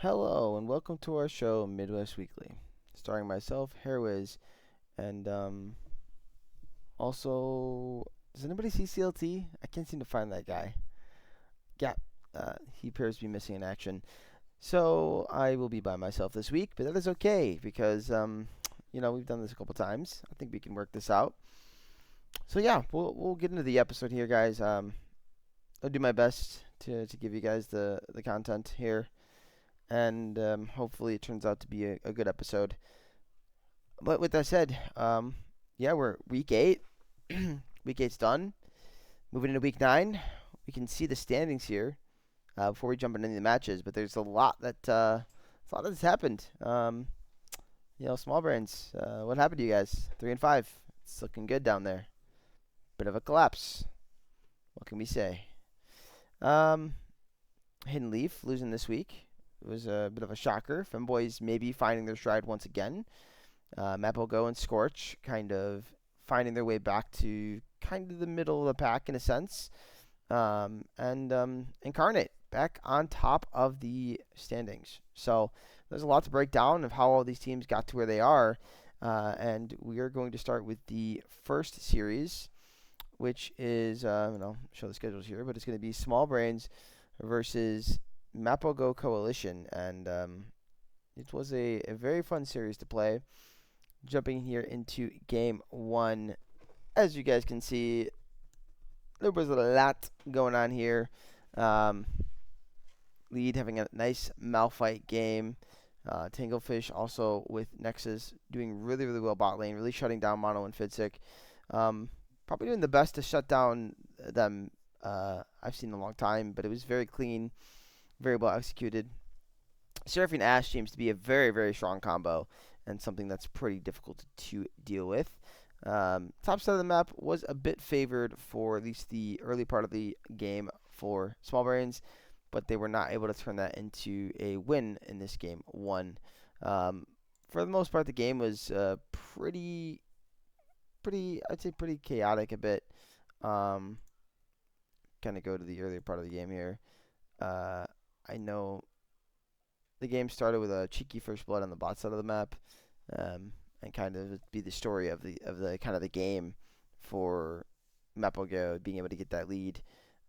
Hello and welcome to our show Midwest Weekly, starring myself, Hairwiz, and also does anybody see CLT? I can't seem to find that guy. Yeah, he appears to be missing in action. So I will be by myself this week, but that is okay because we've done this a couple times. I think we can work this out. So yeah, we'll get into the episode here, guys. I'll do my best to give you guys the content here, and hopefully it turns out to be a good episode. But with that said, yeah, we're week eight. Week eight's done. Moving into week nine, we can see the standings here before we jump into the matches. But there's a lot that's happened. Small brains. What happened to you guys? 3-5. It's looking good down there. Bit of a collapse. What can we say? Um, Hidden Leaf losing this week. It was a bit of a shocker. Femboys maybe finding their stride once again. Maple Go and Scorch kind of finding their way back to kind of the middle of the pack in a sense. And Incarnate back on top of the standings. So there's a lot to break down of how all these teams got to where they are. And we are going to start with the first series, which is, I'll show the schedules here, but it's going to be Small Brains versus Maple Go Coalition. And it was a very fun series to play. Jumping here into game one. As you guys can see, there was a lot going on here. Lead having a nice Malphite game. Tanglefish also with Nexus doing really, really well bot lane, really shutting down Mono and Fidsick. Probably doing the best to shut down them I've seen in a long time, but it was very clean, very well executed. Seraphine Ash seems to be a very, very strong combo and something that's pretty difficult to deal with. Top side of the map was a bit favored for at least the early part of the game for Small Brains, but they were not able to turn that into a win in this game one. For the most part, the game was I'd say pretty chaotic a bit. Kind of go to the earlier part of the game here. I know the game started with a cheeky first blood on the bot side of the map, and kind of be the story of the kind of the game for Mapogo being able to get that lead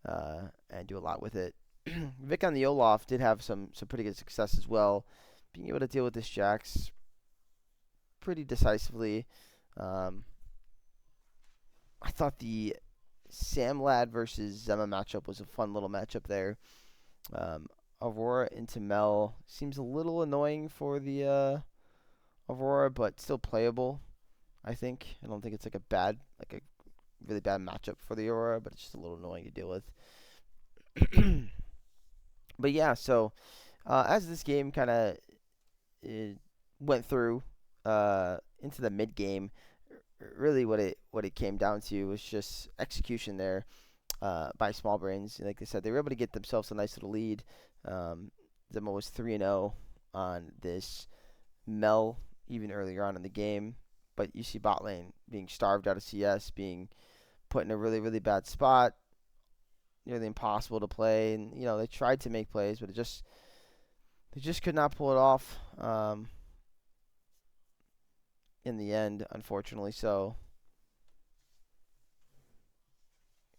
and do a lot with it. Vic on the Olaf did have some pretty good success as well, being able to deal with this Jax pretty decisively. I thought the Sam Lad versus Zema matchup was a fun little matchup there. Aurora into Mel seems a little annoying for the Aurora, but still playable. I think. I don't think it's like a really bad matchup for the Aurora, but it's just a little annoying to deal with. But yeah, so as this game kind of went through into the mid game, really what it came down to was just execution there by Small Brains. Like I said, they were able to get themselves a nice little lead. Zemo was 3-0 on this Mel even earlier on in the game, but you see bot lane being starved out of CS, being put in a really, really bad spot, nearly impossible to play. And they tried to make plays, but they just could not pull it off in the end, unfortunately. So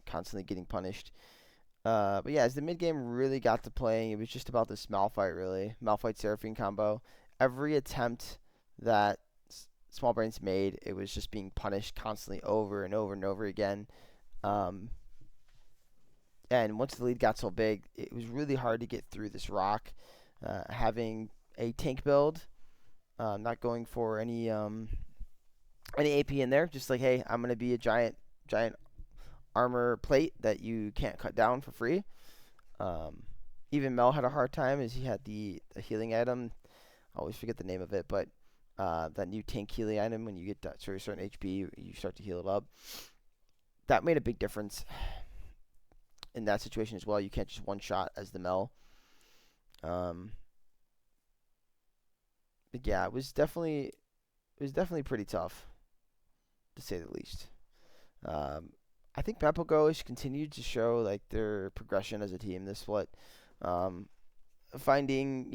constantly getting punished. But yeah, as the mid game really got to playing, it was just about this Malphite, really. Malphite Seraphine combo. Every attempt that Small Brains made, it was just being punished constantly over and over and over again. And once the lead got so big, it was really hard to get through this rock. Having a tank build, not going for any AP in there, just like, hey, I'm gonna be a giant armor plate that you can't cut down for free. Even Mel had a hard time as he had the healing item. I always forget the name of it, but that new tank healing item, when you get that certain HP, you start to heal it up. That made a big difference in that situation as well. You can't just one shot as the Mel. But yeah, it was definitely pretty tough, to say the least. I think Papago has continued to show like their progression as a team this split. finding,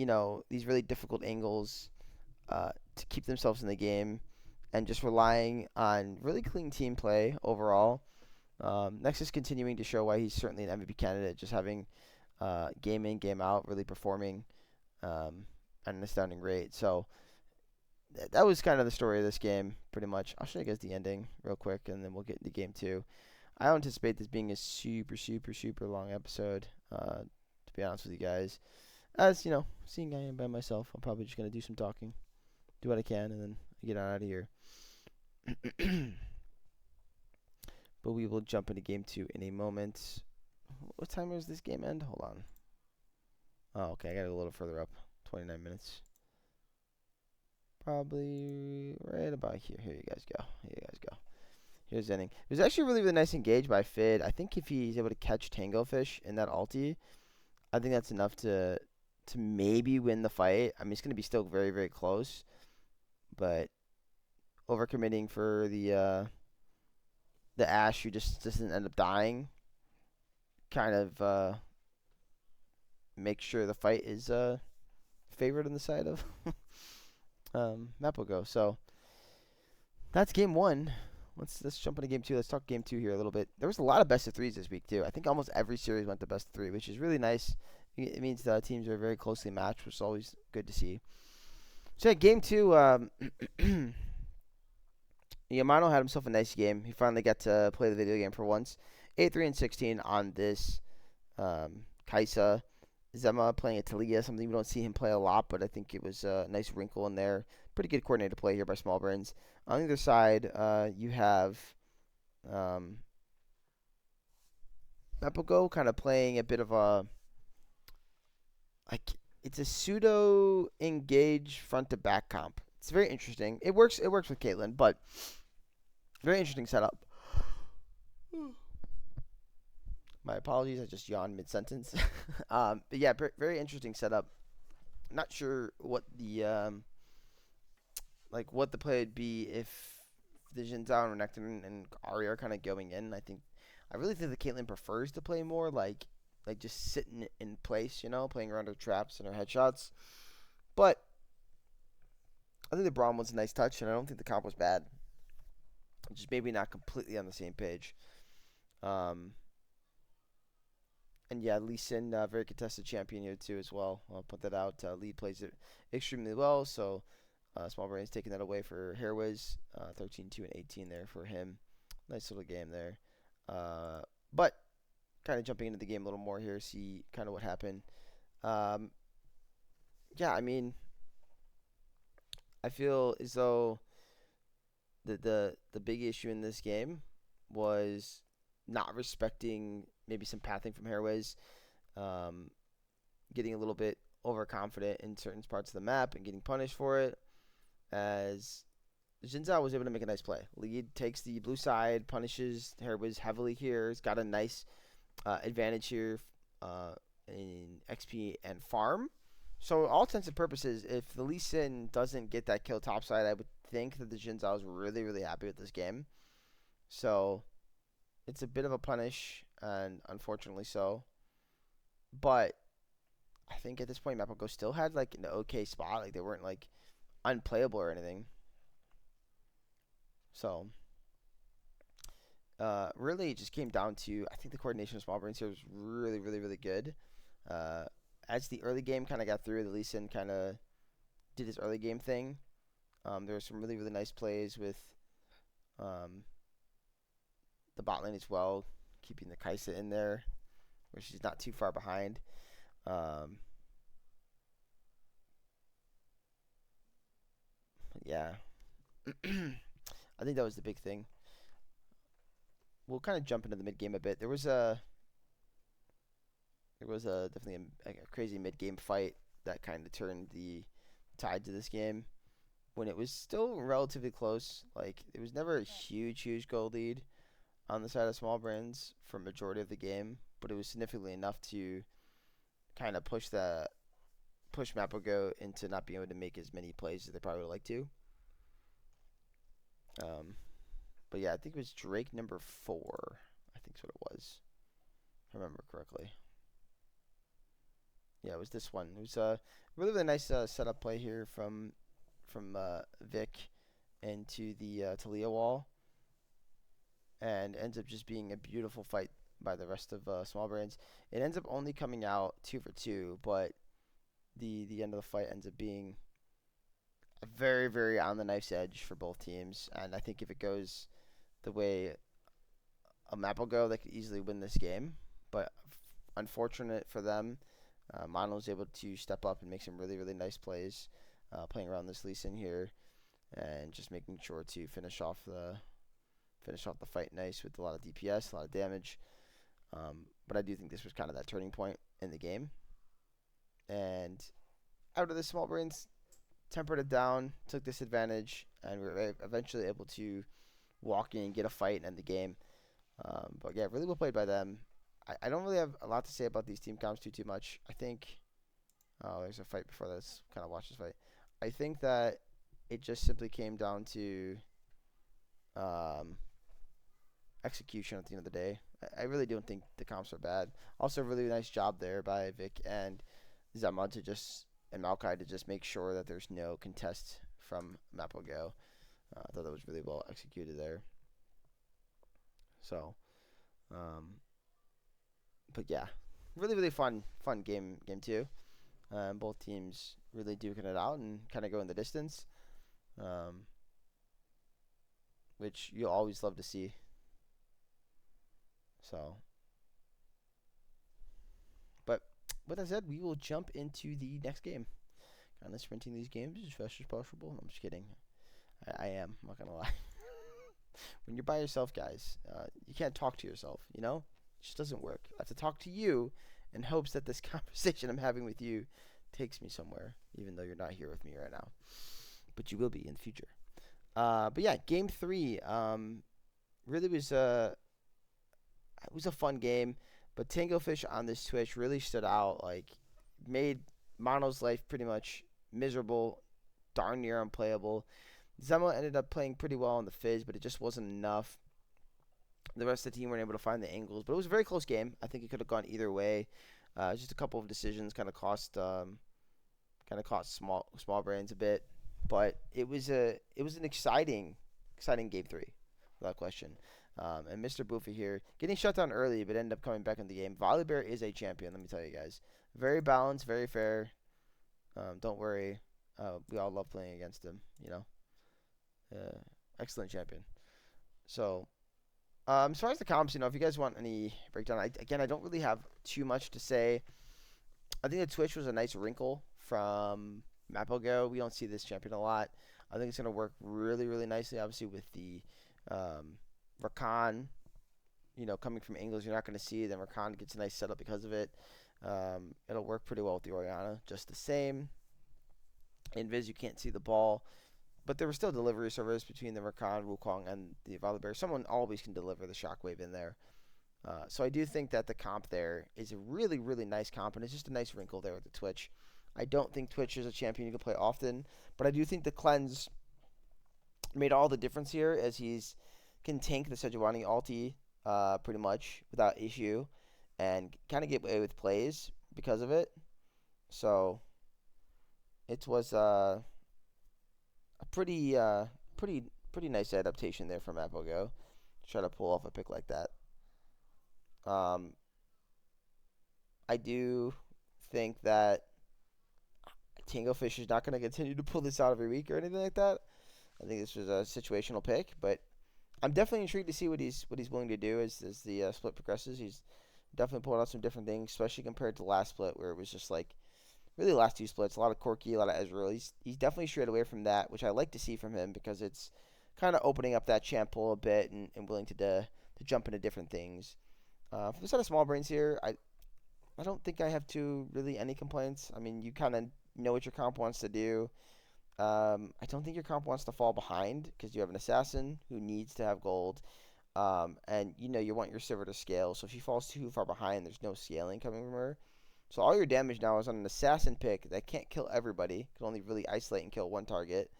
these really difficult angles to keep themselves in the game and just relying on really clean team play overall. Nexus continuing to show why he's certainly an MVP candidate, just having game in, game out, really performing at an astounding rate. So that was kind of the story of this game, pretty much. I'll show you guys the ending real quick, and then we'll get into game two. I don't anticipate this being a super, super, super long episode, to be honest with you guys. As, seeing I am by myself, I'm probably just going to do some talking, do what I can, and then get on out of here. But we will jump into game two in a moment. What time does this game end? Hold on. Oh, okay, I got it a little further up. 29 minutes. Probably right about here. Here you guys go. Here's the ending. It was actually really, really nice engage by Fid. I think if he's able to catch Tango Fish in that ulti, I think that's enough to maybe win the fight. I mean, it's going to be still very, very close. But overcommitting for the Ashe who just doesn't end up dying kind of make sure the fight is favored on the side of Mapogo. So that's game one. Let's jump into game two. Let's talk game two here a little bit. There was a lot of best of threes this week too. I think almost every series went to best of three, which is really nice. It means the teams are very closely matched, which is always good to see. So yeah, game two, Yamano had himself a nice game. He finally got to play the video game for once. 8-3 and 16 on this Kaisa. Zema playing a Talia, something we don't see him play a lot, but I think it was a nice wrinkle in there. Pretty good coordinated play here by Small Brains. On the other side, you have Mepogo kind of playing a bit of a, it's a pseudo engage front to back comp. It's very interesting. It works with Caitlyn, but very interesting setup. My apologies, I just yawned mid-sentence. But yeah, very interesting setup. Not sure what the what the play would be if the Jin Zhao and Renekton and Ahri are kind of going in. I really think that Caitlyn prefers to play more like just sitting in place, playing around her traps and her headshots. But I think the Braum was a nice touch, and I don't think the comp was bad. Just maybe not completely on the same page. And yeah, Lee Sin, very contested champion here too as well. I'll put that out. Lee plays it extremely well, so Small Brain's taking that away for Hairwiz. 13-2 and 18 there for him. Nice little game there. But kind of jumping into the game a little more here, see kind of what happened. Yeah, I mean, I feel as though the big issue in this game was not respecting maybe some pathing from Hairways, getting a little bit overconfident in certain parts of the map and getting punished for it, as Jin Zhao was able to make a nice play. Lead takes the blue side, punishes Hairways heavily here. He's got a nice advantage here in XP and farm. So all intents and purposes, if the Lee Sin doesn't get that kill topside, I would think that the Jin Zhao is really, really happy with this game. So it's a bit of a punish, and unfortunately so. But I think at this point, Mapogo still had an okay spot. They weren't unplayable or anything. So really, it just came down to, I think the coordination of Small Brains here was really, really, really good. As the early game kind of got through, the Lee Sin kind of did his early game thing. There were some really, really nice plays with the bot lane as well, keeping the Kaisa in there, where she's not too far behind. Yeah. I think that was the big thing. We'll kind of jump into the mid game a bit. There was definitely a crazy mid game fight that kind of turned the tide to this game when it was still relatively close. It was never a huge goal lead on the side of Small Brains for majority of the game, but it was significantly enough to kind of push Mapogo into not being able to make as many plays as they probably would like to. But yeah, I think it was Drake number 4. I think that's what it was, if I remember correctly. Yeah, it was this one. It was a really really nice setup play here from Vic into the Talia wall, and ends up just being a beautiful fight by the rest of Small Brains. It ends up only coming out 2 for 2, but the end of the fight ends up being a very very on the knife's edge for both teams. And I think if it goes the way a map will go, they could easily win this game. But unfortunate for them, Mono was able to step up and make some really really nice plays, playing around this Lee Sin here and just making sure to finish off the fight nice with a lot of DPS, a lot of damage. But I do think this was kind of that turning point in the game. And out of the Small Brains tempered it down, took this advantage, and we were eventually able to walk in and get a fight and end the game. But yeah, really well played by them. I don't really have a lot to say about these team comps too much. I think, oh, there's a fight before this. Kind of watch this fight. I think that it just simply came down to um, execution at the end of the day. I really don't think the comps are bad. Also, really nice job there by Vic and Zema to just and Maokai to just make sure that there's no contest from Mapogo. I thought that was really well executed there. So, um, but yeah, really really fun game two. Both teams really duking it out and kind of going the distance, um, which you'll always love to see. So, but with that said, we will jump into the next game. Kind of sprinting these games as fast as possible. I'm just kidding. I am. I'm not gonna lie. When you're by yourself, guys, you can't talk to yourself. It just doesn't work. I have to talk to you in hopes that this conversation I'm having with you takes me somewhere, even though you're not here with me right now. But you will be in the future. But yeah, game three. Really was it was a fun game, but Tango Fish on this Twitch really stood out. Like, made Mono's life pretty much miserable, darn near unplayable. Zema ended up playing pretty well on the Fizz, but it just wasn't enough. The rest of the team weren't able to find the angles, but it was a very close game. I think it could have gone either way. Just a couple of decisions kind of cost small brains a bit, but it was an exciting game three, without question. And Mr. Boofy here getting shut down early, but ended up coming back in the game. Volibear is a champion. Let me tell you guys, very balanced, very fair. Don't worry, we all love playing against him. Excellent champion. So, as far as the comps, if you guys want any breakdown, I don't really have too much to say. I think the Twitch was a nice wrinkle from Mapogo. We don't see this champion a lot. I think it's going to work really, really nicely, obviously, with the Rakan, coming from angles you're not going to see. Then Rakan gets a nice setup because of it. It'll work pretty well with the Oriana, just the same. In Viz, you can't see the ball. But there was still delivery service between the Rakan, Wukong, and the Volibear. Someone always can deliver the Shockwave in there. So I do think that the comp there is a really, really nice comp, and it's just a nice wrinkle there with the Twitch. I don't think Twitch is a champion you can play often, but I do think the Cleanse made all the difference here, as he's can tank the Sejuani ulti pretty much without issue, and kind of get away with plays because of it. So it was a pretty nice adaptation there from Apogo to try to pull off a pick like that. Um, I do think that Tango Fish is not going to continue to pull this out every week or anything like that. I think this was a situational pick, but I'm definitely intrigued to see what he's willing to do as the split progresses. He's definitely pulling out some different things, especially compared to the last split where it was just like really the last two splits, a lot of Corki, a lot of Ezreal. He's definitely strayed away from that, which I like to see from him because it's kind of opening up that champ pool a bit and willing to jump into different things. For the set of small brains here, I don't think I have really any complaints. I mean, you kind of know what your comp wants to do. I don't think your comp wants to fall behind because you have an assassin who needs to have gold. And you want your silver to scale. So if she falls too far behind, there's no scaling coming from her. So all your damage now is on an assassin pick that can't kill everybody, can only really isolate and kill one target,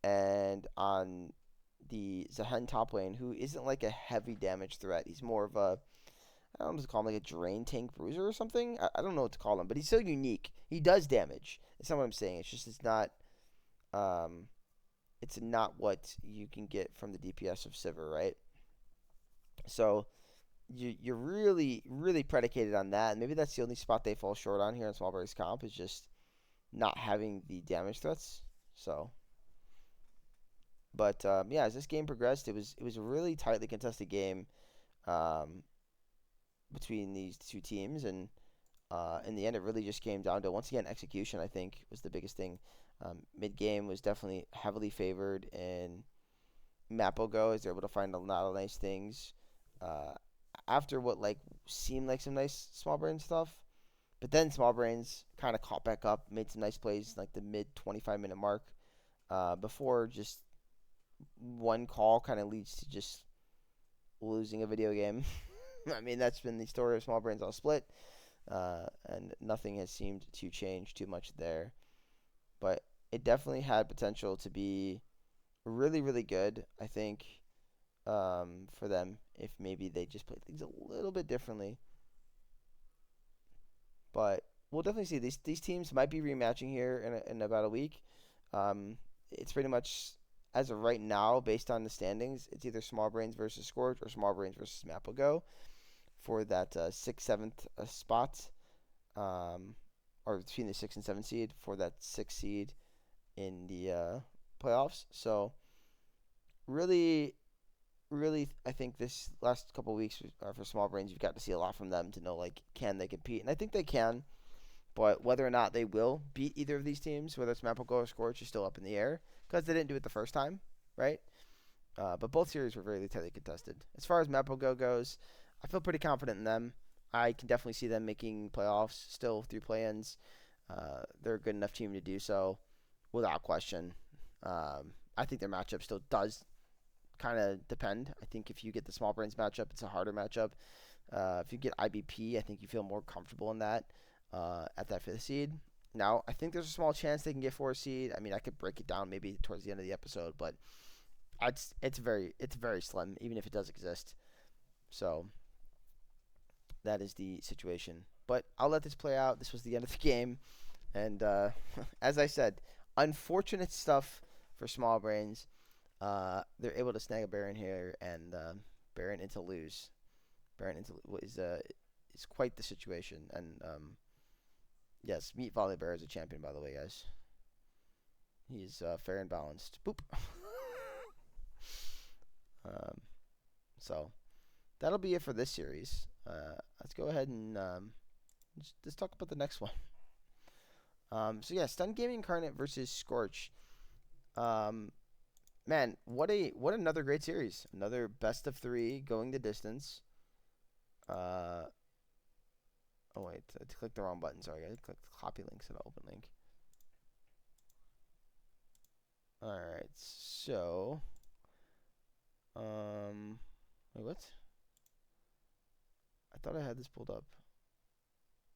and on the Zahen top lane, who isn't like a heavy damage threat. He's more of a I don't know what to call him, like a drain tank bruiser or something. I don't know what to call him, but he's so unique. He does damage. It's not what I'm saying. It's just um it's not what you can get from the DPS of Sivir, right? So you're really predicated on that. And maybe that's the only spot they fall short on here in Smallberry's comp is just not having the damage threats. So, but yeah, as this game progressed, it was a really tightly contested game um, between these two teams, and in the end, it really just came down to once again execution. I think was the biggest thing. Mid game was definitely heavily favored in Mapogo as they're able to find a lot of nice things. Uh, After what like seemed like some nice small brain stuff, but then small brains kind of caught back up, made some nice plays like the mid 25-minute mark. Before just one call kind of leads to just losing a video game. I mean that's been the story of small brains all split, and nothing has seemed to change too much there. But it definitely had potential to be really good. I think for them if maybe they just played things a little bit differently. But we'll definitely see these teams might be rematching here in about a week. It's pretty much as of right now, based on the standings, it's either Small Brains versus Scorch or Small Brains versus Mapago for that sixth, seventh spot, um, or between the sixth and seventh seed for that sixth seed in the playoffs. So really, I think this last couple of weeks for Small Brains, you've got to see a lot from them to know like can they compete, and I think they can. But whether or not they will beat either of these teams, whether it's Maple Go or Scorch, is still up in the air because they didn't do it the first time, right? But both series were very tightly contested. As far as Maple Go goes, I feel pretty confident in them. I can definitely see them making playoffs still through play-ins. They're a good enough team to do so without question. I think their matchup still does kind of depend. I think if you get the Small Brains matchup, it's a harder matchup. If you get IBP, I think you feel more comfortable in that at that fifth seed. Now, I think there's a small chance they can get fourth seed. I mean, I could break it down maybe towards the end of the episode, but it's very slim, even if it does exist. So that is the situation. But I'll let this play out. This was the end of the game, and as I said, unfortunate stuff for Small Brains. They're able to snag a Baron here and Baron into lose. Baron into is quite the situation. And yes, meet Volley Bear as a champion, by the way, guys. He's fair and balanced. Boop. um, so that'll be it for this series. Let's go ahead and just talk about the next one. So yeah, Stun Gaming Incarnate versus Scorch. Man, what another great series. Another best of 3 going the distance. Oh wait, I clicked the wrong button. Sorry, guys. Click copy link instead of open link. All right, so wait, what? I thought I had this pulled up.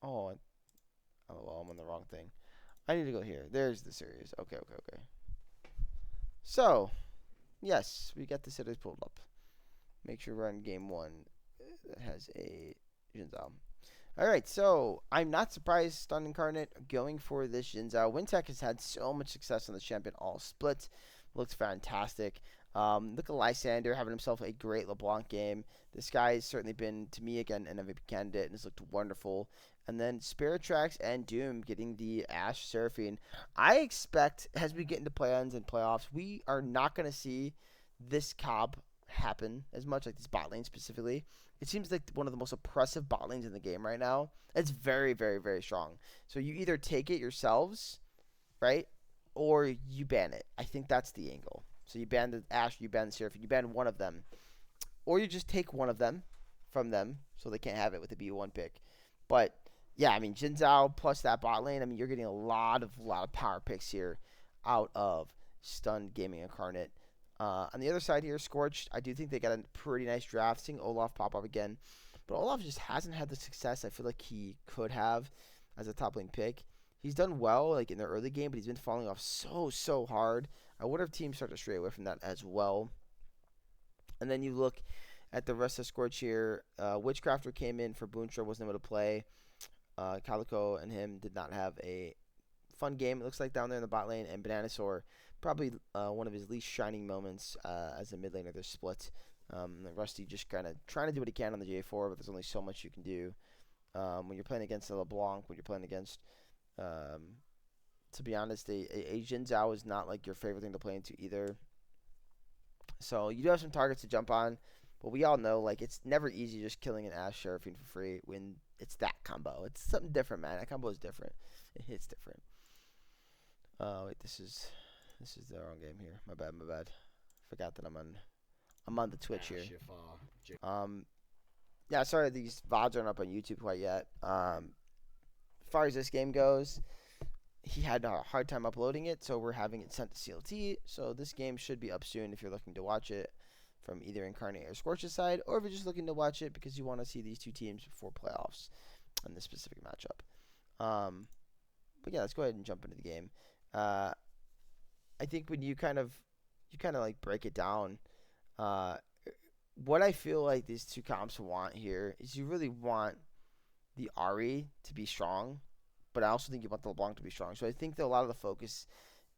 Oh, oh well, I'm on the wrong thing. I need to go here. There's the series. Okay. So, yes, we got the series pulled up. Make sure we're on game 1 that has a Jinzao. Alright, so I'm not surprised Stun Incarnate going for this Jinzao. Wintech has had so much success on the champion all split. Looks fantastic. Look at Lysander having himself a great LeBlanc game. This guy has certainly been, to me, again, an MVP candidate and has looked wonderful. And then Spirit Tracks and Doom getting the Ashe Seraphine. I expect, as we get into play-ins and playoffs, we are not going to see this comp happen as much, like this bot lane specifically. It seems like one of the most oppressive bot lanes in the game right now. It's very strong. So you either take it yourselves, right, or you ban it. I think that's the angle. So you ban the Ashe, you ban the Seraphine, you ban one of them. Or you just take one of them from them so they can't have it with a B1 pick. But yeah, I mean, Jin Zhao plus that bot lane, I mean, you're getting a lot of power picks here out of Stun Gaming Incarnate. On the other side here, Scorched, I do think they got a pretty nice draft. Seeing Olaf pop up again. But Olaf just hasn't had the success I feel like he could have as a top lane pick. He's done well like in the early game, but he's been falling off so hard. I wonder if teams start to stray away from that as well. And then you look at the rest of the score cheer. Witchcrafter came in for Boonstra, wasn't able to play. Calico and him did not have a fun game, it looks like, down there in the bot lane. And Bananasaur, probably one of his least shining moments as a mid laner. They're split. Rusty just kind of trying to do what he can on the J4, but there's only so much you can do. When you're playing against a LeBlanc, when you're playing against, to be honest, a Jin Zhao is not like your favorite thing to play into either. So you do have some targets to jump on, but we all know like it's never easy just killing an Ash Seraphine for free when it's that combo. It's something different, man. That combo is different. It hits different. Oh wait, this is the wrong game here. My bad, my bad. Forgot that I'm on the Twitch here. Yeah, sorry these VODs aren't up on YouTube quite yet. As far as this game goes, he had a hard time uploading it, so we're having it sent to CLT. So this game should be up soon if you're looking to watch it from either Incarnate or Scorch's side, or if you're just looking to watch it because you want to see these two teams before playoffs in this specific matchup. But yeah, let's go ahead and jump into the game. I think when you kind of like break it down, uh, what I feel like these two comps want here is you really want the Ari to be strong, but I also think you want the LeBlanc to be strong. So I think that a lot of the focus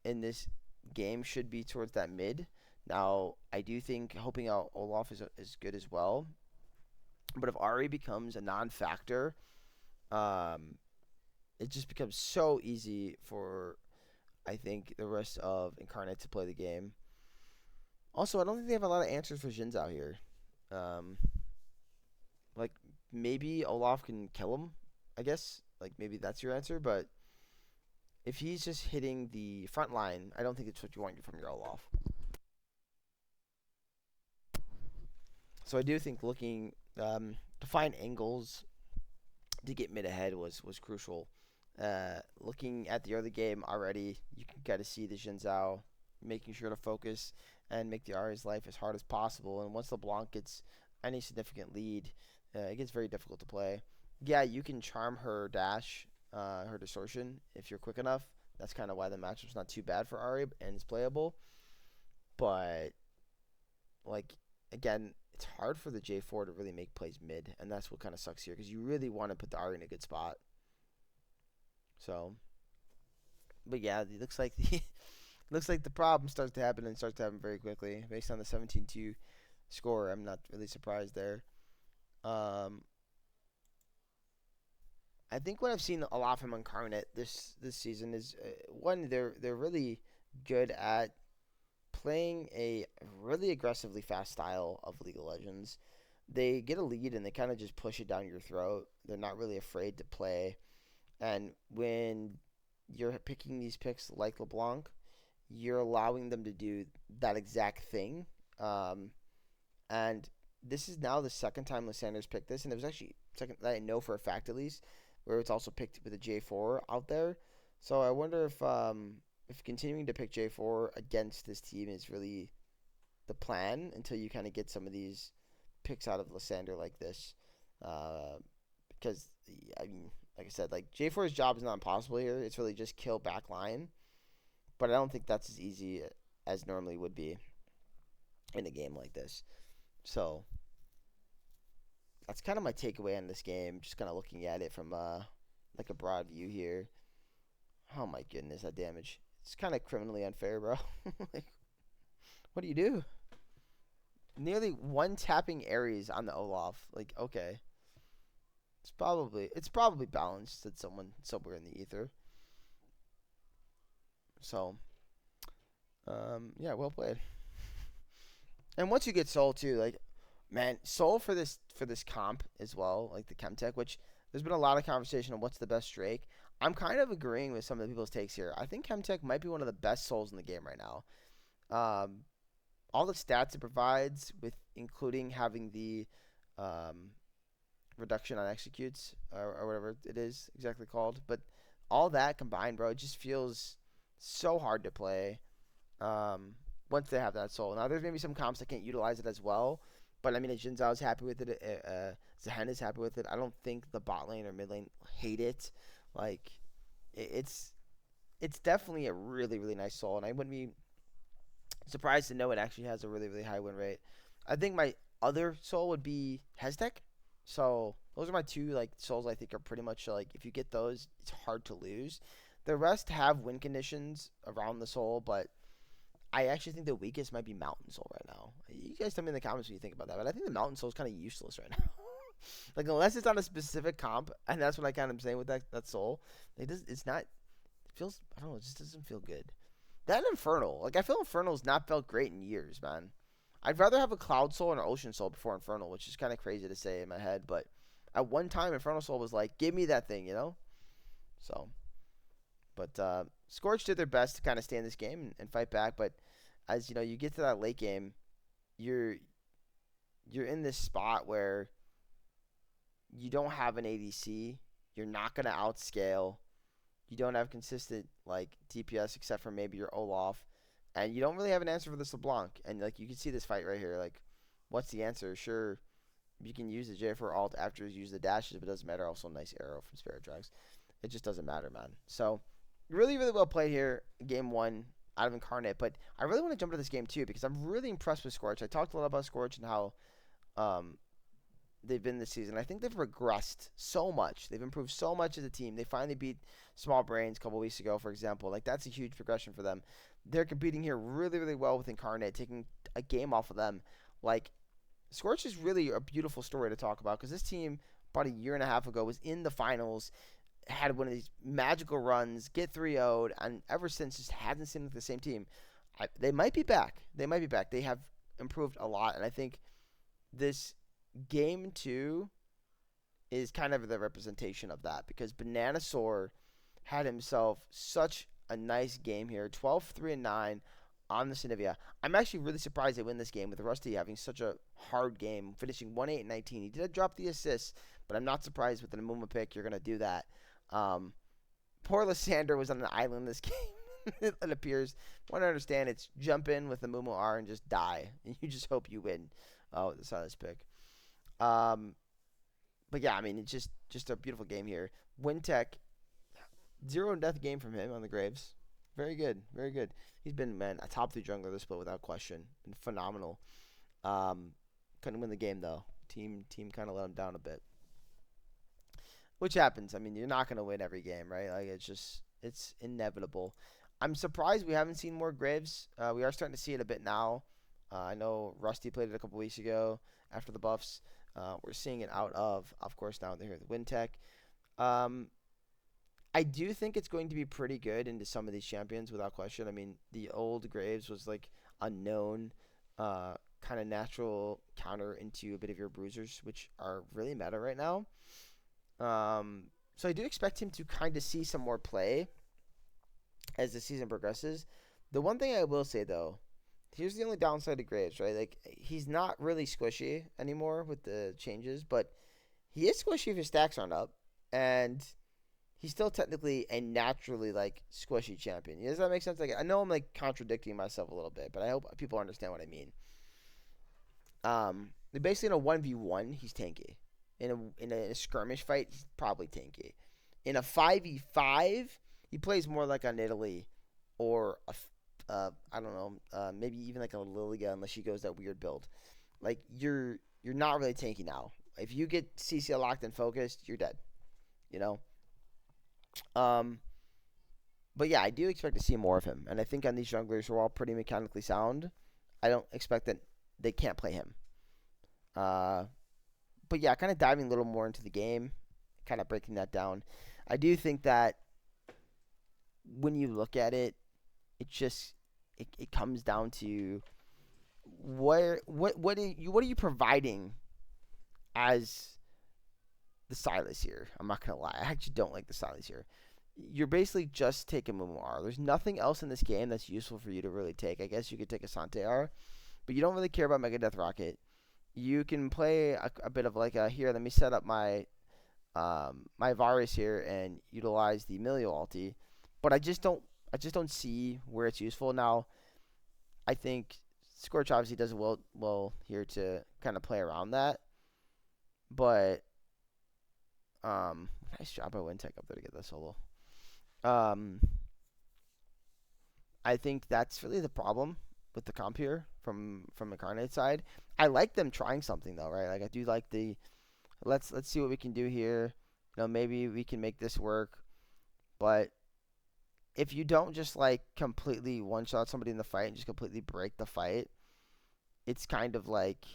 in this game should be towards that mid. Now, I do think hoping out Olaf is good as well. But if Ari becomes a non-factor, um, it just becomes so easy for, I think, the rest of Incarnate to play the game. Also, I don't think they have a lot of answers for Jin Zhao here. Um, like, maybe Olaf can kill him, I guess. Like, maybe that's your answer, but if he's just hitting the front line, I don't think it's what you want from your Olaf. So I do think looking to find angles to get mid ahead was crucial. Looking at the early game already, you can kind of see the Jin Zhao making sure to focus and make the Ari's life as hard as possible. And once LeBlanc gets any significant lead, it gets very difficult to play. Yeah, you can charm her dash, her distortion, if you're quick enough. That's kind of why the matchup's not too bad for Ari and it's playable. But, like, again, it's hard for the J4 to really make plays mid, and that's what kind of sucks here because you really want to put the Ari in a good spot. So, but yeah, it looks like the problem starts to happen and starts to happen very quickly. Based on the 17-2 score, I'm not really surprised there. I think what I've seen a lot from Incarnate this season is one, they're really good at playing a really aggressively fast style of League of Legends. They get a lead and they kind of just push it down your throat. They're not really afraid to play. And when you're picking these picks like LeBlanc, you're allowing them to do that exact thing. And this is now the second time Lysander's picked this, and it was actually second that I know for a fact at least, where it's also picked with a J4 out there. So I wonder if continuing to pick J4 against this team is really the plan until you kind of get some of these picks out of Lysander like this. Because, I mean, like I said, like J4's job is not impossible here. It's really just kill back line. But I don't think that's as easy as normally would be in a game like this. So that's kind of my takeaway on this game. Just kind of looking at it from like a broad view here. Oh my goodness, that damage. It's kind of criminally unfair, bro. Like, what do you do? Nearly one tapping Ares on the Olaf. Like, okay. It's probably balanced at somewhere in the ether. So, yeah, well played. And once you get Soul too, like, man, Soul for this comp as well, like the Chemtech, which there's been a lot of conversation on what's the best Drake. I'm kind of agreeing with some of the people's takes here. I think Chemtech might be one of the best Souls in the game right now. All the stats it provides, with including having the reduction on executes or whatever it is exactly called, but all that combined, bro, it just feels so hard to play. Once they have that soul. Now, there's maybe some comps that can't utilize it as well, but I mean, Jin Zhao is happy with it. Zehen is happy with it. I don't think the bot lane or mid lane hate it. Like, it's definitely a really, really nice soul, and I wouldn't be surprised to know it actually has a really, really high win rate. I think other soul would be Heztech. So those are my two like souls I think are pretty much like if you get those, it's hard to lose. The rest have win conditions around the soul, but I actually think the weakest might be Mountain Soul right now. You guys tell me in the comments what you think about that, but I think the Mountain Soul is kind of useless right now. Like unless it's on a specific comp, and that's what I kind of am saying with that soul. It's not. It feels. I don't know. It just doesn't feel good. That Infernal, like I feel Infernal's not felt great in years, man. I'd rather have a Cloud Soul and an Ocean Soul before Infernal, which is kind of crazy to say in my head, but at one time Infernal Soul was like, give me that thing, you know. So, but Scorch did their best to kind of stay in this game and fight back, but as you know, you get to that late game, you're you're in this spot where you don't have an ADC. You're not gonna outscale. You don't have consistent like DPS except for maybe your Olaf, and you don't really have an answer for this LeBlanc. And like you can see this fight right here. Like, what's the answer? Sure, you can use the J for alt after you use the dashes, but it doesn't matter. Also, nice arrow from Spirit Drags. It just doesn't matter, man. So, really, really well played here. Game one out of Incarnate, but I really want to jump into this game too because I'm really impressed with Scorch. I talked a lot about Scorch and how um, they've been this season. I think they've regressed so much. They've improved so much as a team. They finally beat Small Brains a couple weeks ago, for example. Like that's a huge progression for them. They're competing here really, really well with Incarnate, taking a game off of them. Like Scorch is really a beautiful story to talk about because this team about a year and a half ago was in the finals, had one of these magical runs, get 3-0'd, and ever since just hasn't seemed like the same team. They might be back. They might be back. They have improved a lot, and I think this game two is kind of the representation of that because Bananasaur had himself such a nice game here 12-3-9 on the Sinivia. I'm actually really surprised they win this game with Rusty having such a hard game, finishing 1-8-19. He did drop the assists, but I'm not surprised with an Amuma pick you're going to do that. Um, Poor Lysander was on an island this game. It appears. Want to understand it's jump in with the Mumu R and just die. And you just hope you win with the Silas pick. Um, but yeah, I mean, it's just a beautiful game here. Wintech, 0 and death game from him on the Graves. Very good, very good. He's been, man, a top 3 jungler this split without question. Been phenomenal. Couldn't win the game though. Team kind of let him down a bit. Which happens. I mean, you're not gonna win every game, right? Like it's inevitable. I'm surprised we haven't seen more Graves. We are starting to see it a bit now. I know Rusty played it a couple weeks ago after the buffs. We're seeing it out of course, now they're here with Wintech. Um, I do think it's going to be pretty good into some of these champions without question. I mean, the old Graves was like unknown, kind of natural counter into a bit of your bruisers, which are really meta right now. So I do expect him to kind of see some more play as the season progresses. The one thing I will say though, here's the only downside to Graves, right? Like he's not really squishy anymore with the changes, but he is squishy if his stacks aren't up, and he's still technically a naturally like squishy champion. Does that make sense? Like I know I'm like contradicting myself a little bit, but I hope people understand what I mean. Basically in a 1v1, he's tanky. In a skirmish fight, he's probably tanky. In a 5v5, he plays more like a Italy or I don't know, maybe even like a Lilia unless she goes that weird build. Like you're not really tanky now. If you get CCL locked and focused, you're dead. You know. Um, but yeah, I do expect to see more of him, and I think on these junglers who are all pretty mechanically sound, I don't expect that they can't play him. Uh, but yeah, kind of diving a little more into the game, kind of breaking that down. I do think that when you look at it, it just it comes down to what are you providing as the Silas here. I'm not gonna lie, I actually don't like the Silas here. You're basically just taking Memoir. There's nothing else in this game that's useful for you to really take. I guess you could take a Santear, but you don't really care about Mega Death Rocket. You can play a bit of like a here. Let me set up my Varus here and utilize the Emilio ulti, but I just don't see where it's useful. Now, I think Scorch obviously does well here to kind of play around that, but nice job by Wintech up there to get that solo. Um, I think that's really the problem. with the comp here from Incarnate side. I like them trying something though, right? Like I do like the let's see what we can do here. Maybe we can make this work. But if you don't just like completely one shot somebody in the fight and just completely break the fight, it's kind of like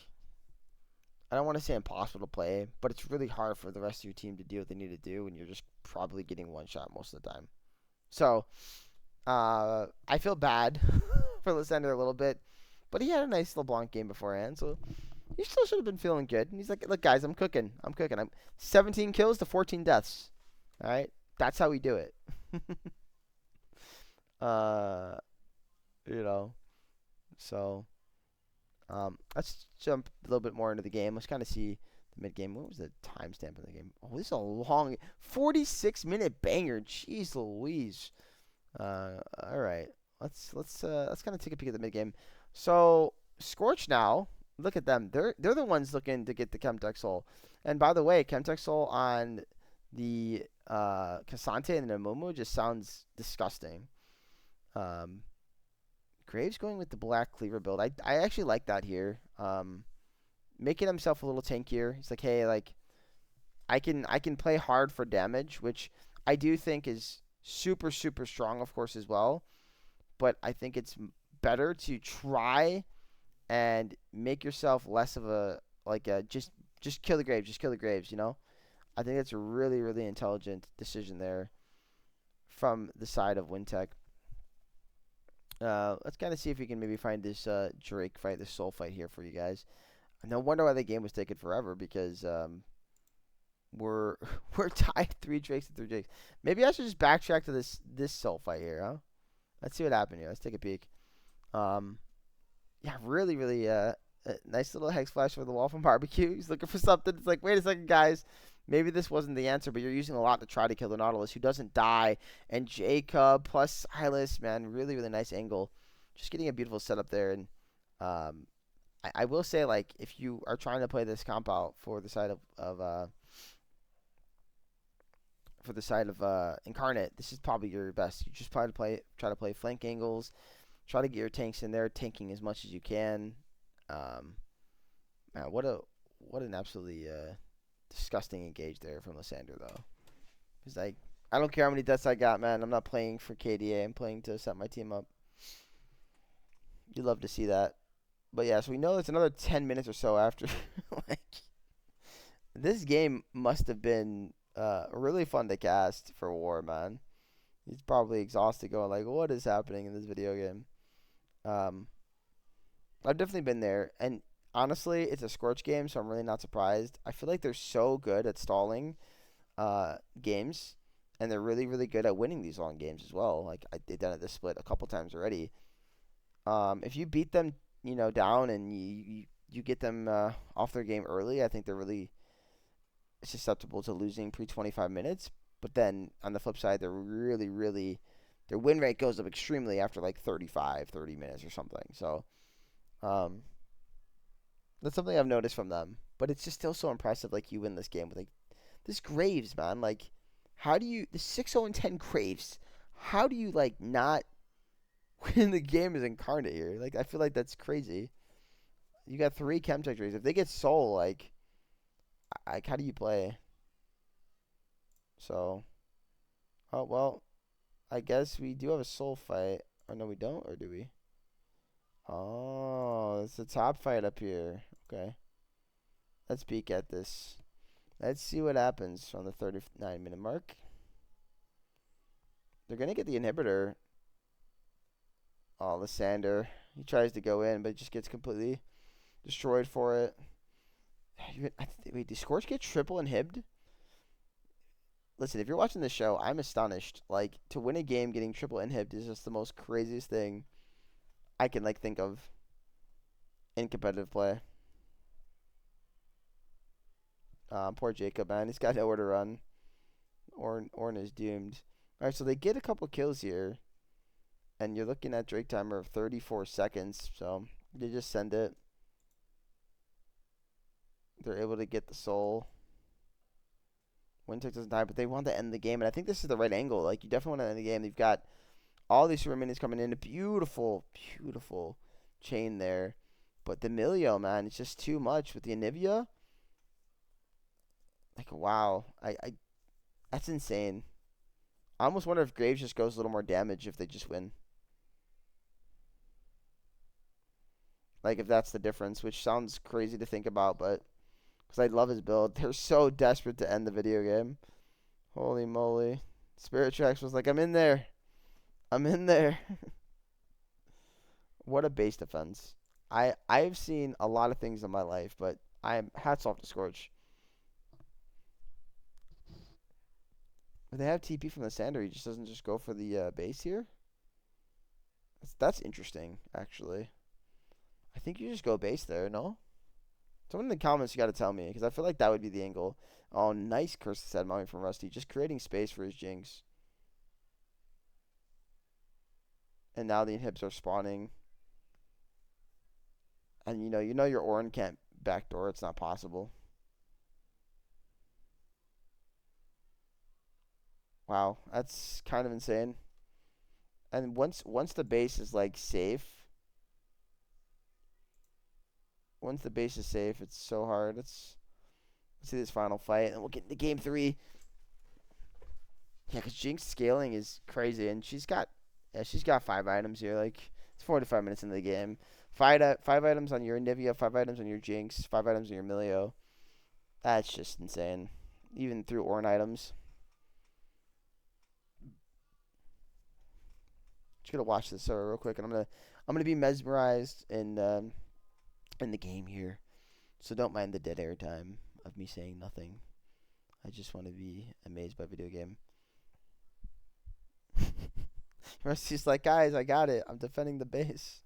I don't want to say impossible to play, but it's really hard for the rest of your team to do what they need to do, and you're just probably getting one shot most of the time. So I feel bad for Lysander a little bit, but he had a nice LeBlanc game beforehand, so he still should have been feeling good. And he's like, "Look, guys, I'm cooking. I'm cooking. I'm 17 kills to 14 deaths. All right, that's how we do it." uh, you know. So let's jump a little bit more into the game. Let's kind of see the mid game. What was the timestamp in the game? Oh, this is a long 46-minute banger. Jeez Louise. All right. Let's kind of take a peek at the mid game. So Scorch now. Look at them. They're the ones looking to get the Chemtech Soul. And by the way, Chemtech Soul on the Cassante and the Momo just sounds disgusting. Graves going with the black cleaver build. I actually like that here. Making himself a little tankier. He's like, hey, like I can play hard for damage, which I do think is super strong, of course, as well. But I think it's better to try and make yourself less of a like a just kill the Graves, just kill the Graves. I think that's a really intelligent decision there from the side of Wintech. Let's kind of see if we can maybe find this Drake fight, this soul fight here for you guys. No wonder why the game was taking forever because we're we're tied 3 Drakes to 3 Drakes. Maybe I should just backtrack to this soul fight here, huh? Let's see what happened here. Let's take a peek. Yeah, really nice little hex flash for the wall from Barbecue. He's looking for something. It's like, wait a second, guys. Maybe this wasn't the answer, but you're using a lot to try to kill the Nautilus, who doesn't die. And Jacob plus Silas, man, really nice angle. Just getting a beautiful setup there. And I will say, like, if you are trying to play this comp out for the side of Incarnate, this is probably your best. You just try to play flank angles, try to get your tanks in there, tanking as much as you can. Man, what an absolutely disgusting engage there from Lysander, though. He's like, I don't care how many deaths I got, man. I'm not playing for KDA. I'm playing to set my team up. You'd love to see that. But yeah, so we know it's another 10 minutes or so after. Like, this game must have been really fun to cast for War, man. He's probably exhausted going like, what is happening in this video game? I've definitely been there. And honestly, it's a Scorch game, so I'm really not surprised. I feel like they're so good at stalling games, and they're really good at winning they've long games as well. Like, they've done it this split a couple times already. If you beat them, down and you get them off their game early, I think they're really susceptible to losing pre 25 minutes. But then on the flip side, they're really their win rate goes up extremely after like 30 minutes or something. So that's something I've noticed from them. But it's just still so impressive. Like, you win this game with like this Graves, man. Like, how do you the 6-0-10 Graves? How do you like not win the game as Incarnate here? Like, I feel like that's crazy. You got 3 Chemtech Drays. If they get Soul, like how do you play? So, oh well, I guess we do have a Soul fight. Or no, we don't, or do we? Oh, it's a top fight up here. Okay. Let's peek at this. Let's see what happens on the 39-minute mark. They're going to get the inhibitor. Oh, Lysander. He tries to go in, but just gets completely destroyed for it. Wait, did Scorch get triple inhibited? Listen, if you're watching this show, I'm astonished. Like, to win a game getting triple inhibited is just the most craziest thing I can, like, think of in competitive play. Poor Jacob, man. He's got nowhere to run. Orn is doomed. Alright, so they get a couple kills here. And you're looking at Drake timer of 34 seconds. So, they just send it. They're able to get the soul. Wintech doesn't die, but they want to end the game. And I think this is the right angle. Like, you definitely want to end the game. They've got all these super minions coming in. A beautiful chain there. But the Milio, man, it's just too much with the Anivia. Like, wow. That's insane. I almost wonder if Graves just goes a little more damage if they just win. Like, if that's the difference, which sounds crazy to think about, but because I love his build. They're so desperate to end the video game. Holy moly. Spirit Tracks was like, I'm in there. I'm in there. What a base defense. I've seen a lot of things in my life, but I'm hats off to Scorch. If they have TP from the Sander, he just doesn't just go for the base here. That's interesting, actually. I think you just go base there, no? Someone in the comments, you got to tell me, because I feel like that would be the angle. Oh, nice curse said mommy from Rusty. Just creating space for his Jinx. And now the inhibs are spawning. And you know your Orin can't backdoor. It's not possible. Wow, that's kind of insane. And once the base is like safe, once the base is safe, it's so hard. Let's see this final fight, and we'll get into game 3. Yeah, because Jinx scaling is crazy, and she's got 5 items here. Like, it's 45 minutes into the game. Five items on your Nivea, 5 items on your Jinx, 5 items on your Milio. That's just insane. Even through Ornn items. Just gonna watch this real quick, and I'm gonna be mesmerized in the game here. So don't mind the dead air time of me saying nothing. I just want to be amazed by video game. Rusty's like, guys, I got it. I'm defending the base.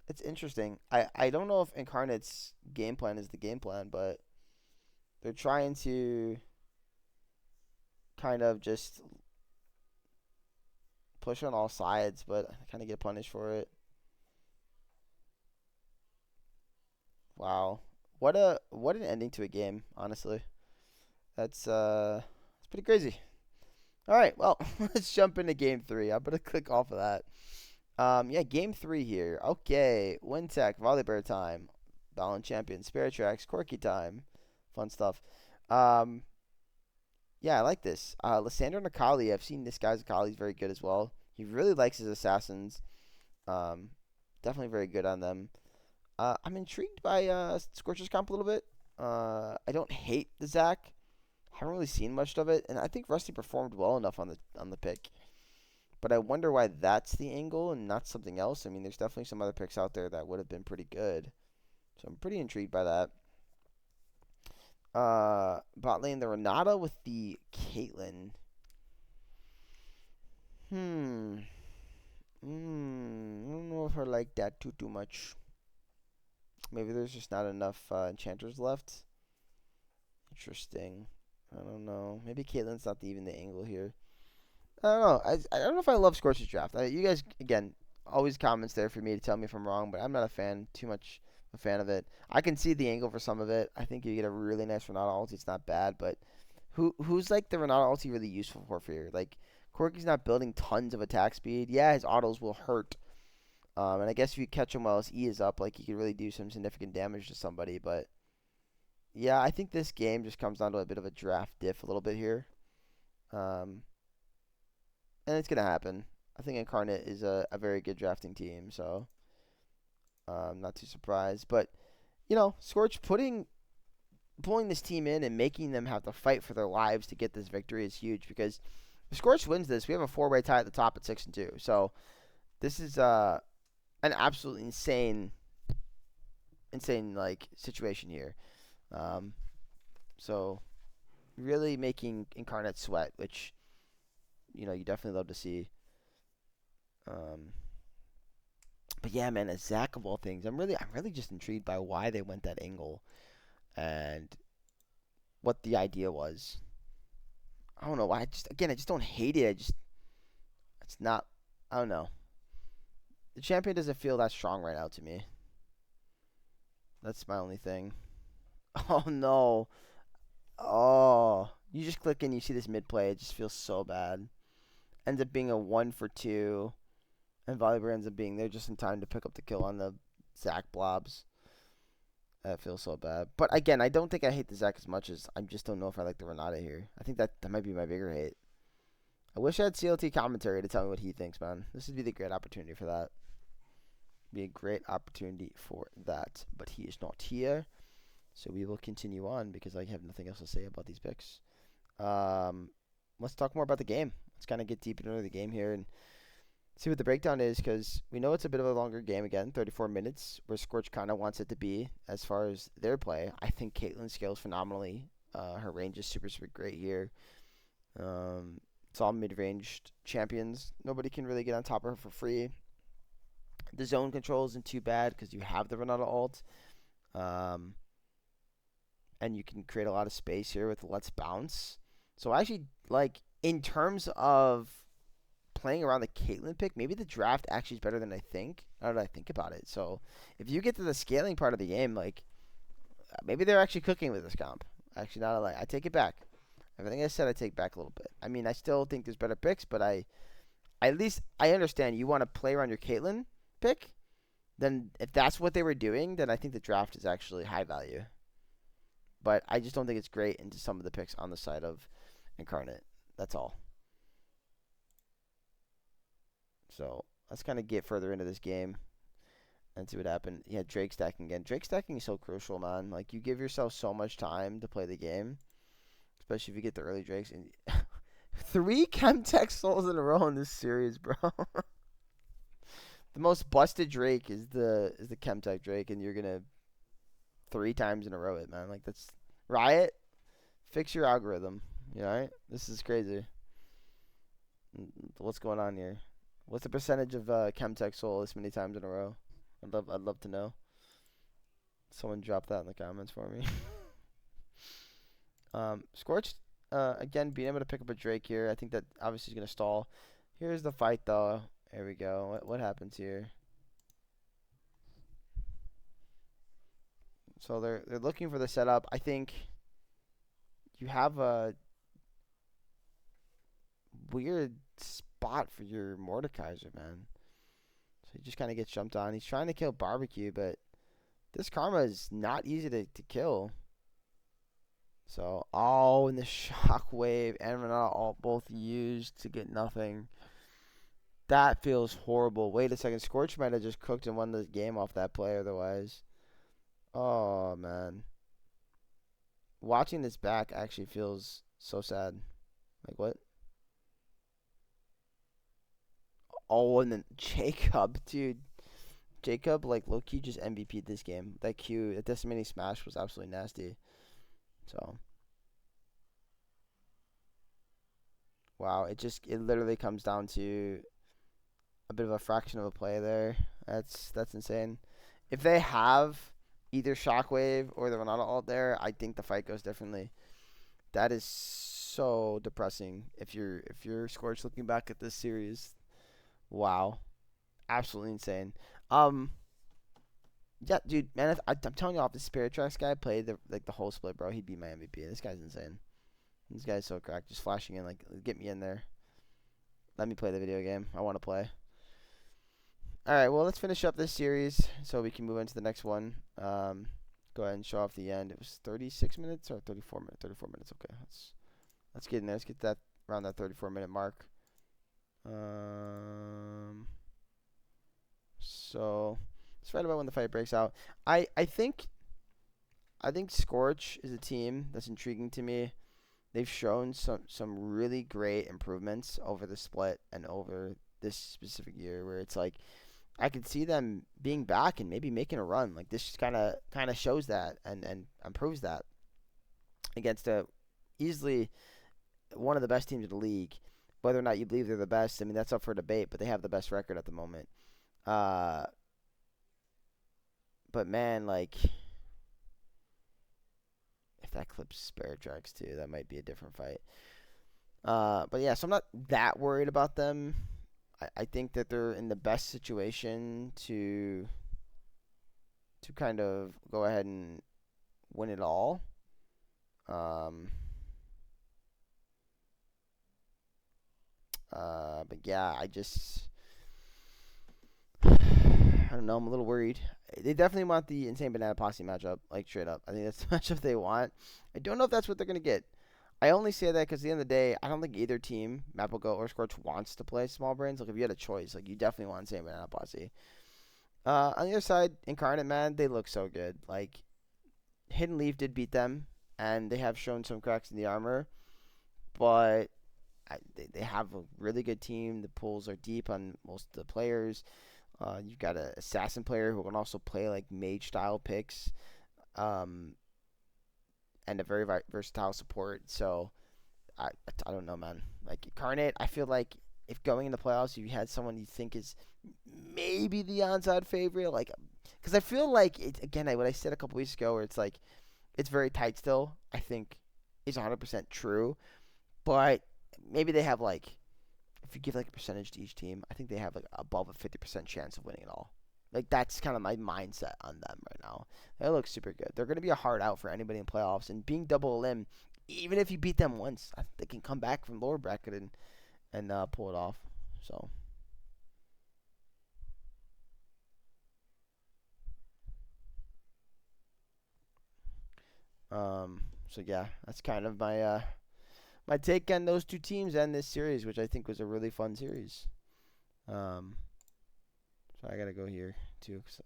It's interesting. I don't know if Incarnate's game plan is the game plan, but they're trying to kind of just push on all sides, but I kind of get punished for it. Wow. What an ending to a game, honestly. That's pretty crazy. All right, well, let's jump into game 3. I'm gonna click off of that. Yeah, game 3 here. Okay, Wintech, Volibear time, Ballon Champion, Spirit Tracks, Corky time, fun stuff. Um, yeah, I like this. Lysandra and Akali. I've seen this guy's Akali is very good as well. He really likes his assassins. Um, definitely very good on them. I'm intrigued by Scorcher's comp a little bit. I don't hate the Zac. Haven't really seen much of it, and I think Rusty performed well enough on the pick. But I wonder why that's the angle and not something else. I mean, there's definitely some other picks out there that would have been pretty good. So I'm pretty intrigued by that. Bot lane, the Renata with the Caitlyn. Hmm. I don't know if I like that too much. Maybe there's just not enough enchanters left. Interesting. I don't know. Maybe Caitlyn's not even the angle here. I don't know. I don't know if I love Scorch's draft. You guys, again, always comments there for me to tell me if I'm wrong, but I'm not a fan, too much a fan of it. I can see the angle for some of it. I think you get a really nice Renata ulti. It's not bad, but who's like the Renata ulti really useful for here? Like, Corky's not building tons of attack speed. Yeah, his autos will hurt. And I guess if you catch him while his E is up, like, he could really do some significant damage to somebody, but yeah, I think this game just comes down to a bit of a draft diff a little bit here. Um, and it's going to happen. I think Incarnate is a very good drafting team, so I'm not too surprised. But, Scorch pulling this team in and making them have to fight for their lives to get this victory is huge because if Scorch wins this, we have a 4-way tie at the top at 6-2. So this is an absolutely insane like situation here. So really making Incarnate sweat, which you definitely love to see. But yeah, man, a Zac of all things, I'm really just intrigued by why they went that angle and what the idea was. I don't know why. I just don't hate it. It's not. I don't know. The champion doesn't feel that strong right now to me. That's my only thing. Oh no. Oh, you just click and you see this mid play. It just feels so bad. ends up being a 1 for 2, and Volibear ends up being there just in time to pick up the kill on the Zac blobs. That feels so bad. But again, I don't think I hate the Zac as much as I just don't know if I like the Renata here. I think that might be my bigger hate. I wish I had CLT commentary to tell me what he thinks, man. This would be the great opportunity for that. Be a great opportunity for that. But he is not here. So we will continue on because I have nothing else to say about these picks. Let's talk more about the game. Let's kind of get deep into the game here and see what the breakdown is, because we know it's a bit of a longer game again, 34 minutes, where Scorch kind of wants it to be as far as their play. I think Caitlyn scales phenomenally. Her range is super, super great here. It's all mid-ranged champions. Nobody can really get on top of her for free. The zone control isn't too bad because you have the Renata ult. And you can create a lot of space here with Let's Bounce. So actually, like, in terms of playing around the Caitlyn pick, maybe the draft actually is better than I think. Now that I think about it. So if you get to the scaling part of the game, like, maybe they're actually cooking with this comp. Actually, not a lie. I take it back. Everything I said, I take back a little bit. I mean, I still think there's better picks, but at least I understand you want to play around your Caitlyn pick. Then if that's what they were doing, then I think the draft is actually high value. But I just don't think it's great into some of the picks on the side of Incarnate. That's all. So let's kind of get further into this game and see what happened. Yeah, Drake stacking again. Drake stacking is so crucial, man. Like, you give yourself so much time to play the game, especially if you get the early Drakes. And 3 Chemtech souls in a row in this series, bro. The most busted Drake is the Chemtech Drake, and you're gonna 3 times in a row it, man. Like, that's Riot. Fix your algorithm. You know, right? This is crazy. What's going on here? What's the percentage of Chemtech soul this many times in a row? I'd love to know. Someone drop that in the comments for me. Scorch, again, being able to pick up a Drake here. I think that obviously is going to stall. Here's the fight, though. There we go. What happens here? So they're looking for the setup. I think you have a weird spot for your Mordekaiser, man. So he just kind of gets jumped on. He's trying to kill Barbecue, but this Karma is not easy to kill. So, and the Shockwave and Renata all both used to get nothing. That feels horrible. Wait a second. Scorch might have just cooked and won the game off that play otherwise. Oh, man. Watching this back actually feels so sad. Like, what? Oh, and then Jacob, dude. Jacob, like, low-key just MVP'd this game. That Q, that Decimating Smash was absolutely nasty. So, wow, it literally comes down to a bit of a fraction of a play there. That's insane. If they have either Shockwave or the Renata ult there, I think the fight goes differently. That is so depressing. If you're Scorch looking back at this series, wow, absolutely insane. Yeah, dude, man, I'm telling you, off the Spirit Tracks guy played the whole split, bro, he'd be my MVP. This guy's insane. This guy's so cracked. Just flashing in, like, get me in there. Let me play the video game. I want to play. All right, well, let's finish up this series so we can move into the next one. Go ahead and show off the end. It was 36 minutes or 34 minutes. 34 minutes. Okay, let's get in there. Let's get that around that 34-minute mark. So it's right about when the fight breaks out. I think Scorch is a team that's intriguing to me. They've shown some really great improvements over the split and over this specific year, where it's like I could see them being back and maybe making a run. Like, this kind of shows that and proves that against easily one of the best teams in the league. Whether or not you believe they're the best, I mean, that's up for debate, but they have the best record at the moment. But man, like, if that clips Spirit Tracks too, that might be a different fight. But yeah, so I'm not that worried about them. I think that they're in the best situation to kind of go ahead and win it all. But yeah, I don't know. I'm a little worried. They definitely want the Insane Banana Posse matchup, like straight up. I think that's the matchup they want. I don't know if that's what they're gonna get. I only say that because at the end of the day, I don't think either team, Maple or Scorch, wants to play Small Brains. Like if you had a choice, like you definitely want Insane Banana Posse. On the other side, Incarnate Man, they look so good. Like Hidden Leaf did beat them, and they have shown some cracks in the armor, but they have a really good team. The pools are deep on most of the players. You've got an assassin player who can also play like mage style picks, um, and a very versatile support. So I I don't know, man. Like Incarnate, I feel like if going into playoffs, you had someone you think is maybe the onside favorite, like, because I feel like it again. What I said a couple weeks ago, where it's like it's very tight still. I think is 100% true, but maybe they have like if you give like a percentage to each team, I think they have like above a 50% chance of winning it all. Like that's kind of my mindset on them right now. They look super good. They're going to be a hard out for anybody in playoffs, and being double elim, even if you beat them once, I think they can come back from lower bracket and pull it off. So um so yeah, that's kind of my take on those two teams and this series, which I think was a really fun series. Um, so I gotta go here too. 'Cause,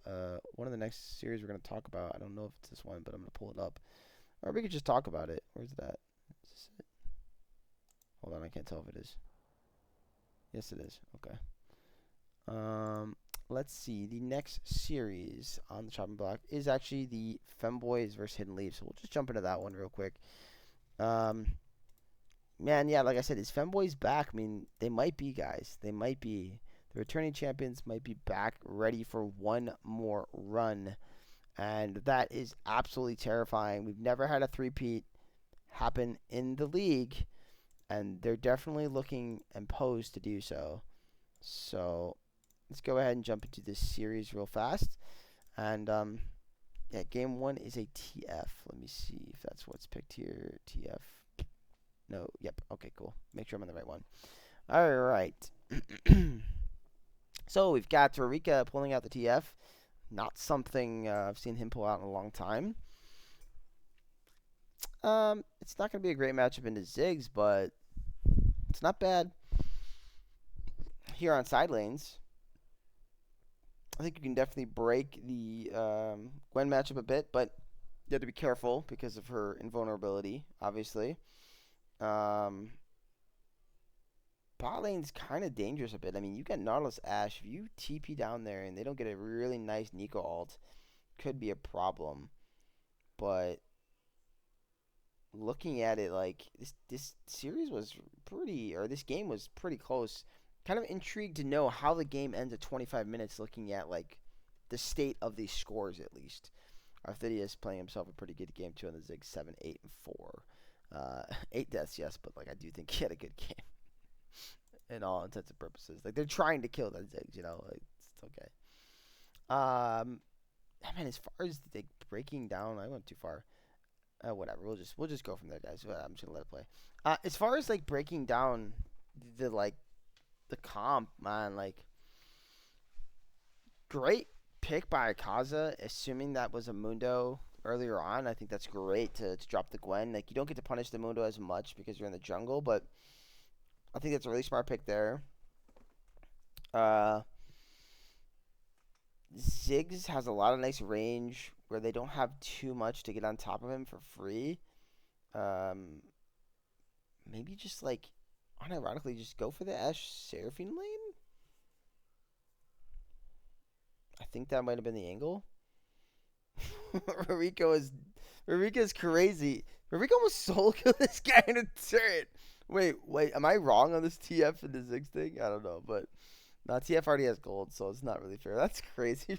one of the next series we're gonna talk about, I don't know if it's this one, but I'm gonna pull it up, or we could just talk about it. Where's that? Is this it? Hold on, I can't tell if it is. Yes, it is. Okay. Um, let's see. The next series on the chopping block is actually the Femboys versus Hidden Leaves. So we'll just jump into that one real quick. Um, man, yeah, like I said, is Femboys back? I mean, they might be, guys. They might be. The returning champions might be back, ready for one more run. And that is absolutely terrifying. We've never had a three-peat happen in the league, and they're definitely looking and posed to do so. So let's go ahead and jump into this series real fast. And yeah, game one is a TF. Let me see if that's what's picked here. TF. No, yep. Okay, cool. Make sure I'm on the right one. All right. So we've got Torika pulling out the TF. Not something I've seen him pull out in a long time. It's not going to be a great matchup into Ziggs, but it's not bad here on side lanes. I think you can definitely break the Gwen matchup a bit, but you have to be careful because of her invulnerability, obviously. Bot lane's kind of dangerous a bit. I mean, you got Nautilus Ash. If you TP down there and they don't get a really nice Nico ult, could be a problem. But looking at it, like this series was pretty, or this game was pretty close. Kind of intrigued to know how the game ends at 25 minutes. Looking at like the state of these scores, at least. Arthidius playing himself a pretty good game too on the Zig 7, 8, and 4. 8 deaths, yes, but like I do think he had a good game in all intents and purposes. Like they're trying to kill that Ziggs, like it's okay. I mean, as far as like breaking down, I went too far. Whatever. We'll just go from there, guys. I'm just gonna let it play. As far as like breaking down the comp, man, like great pick by Akaza, assuming that was a Mundo earlier on. I think that's great to drop the Gwen. Like you don't get to punish the Mundo as much because you're in the jungle, but I think that's a really smart pick there. Ziggs has a lot of nice range where they don't have too much to get on top of him for free. Um, maybe just like unironically just go for the Ashe Seraphine lane. I think that might have been the angle. Ruriko's crazy. Ruriko almost solo killed this guy in a turret. Wait, am I wrong on this TF and the Ziggs thing? I don't know, but no, TF already has gold, so it's not really fair. That's crazy,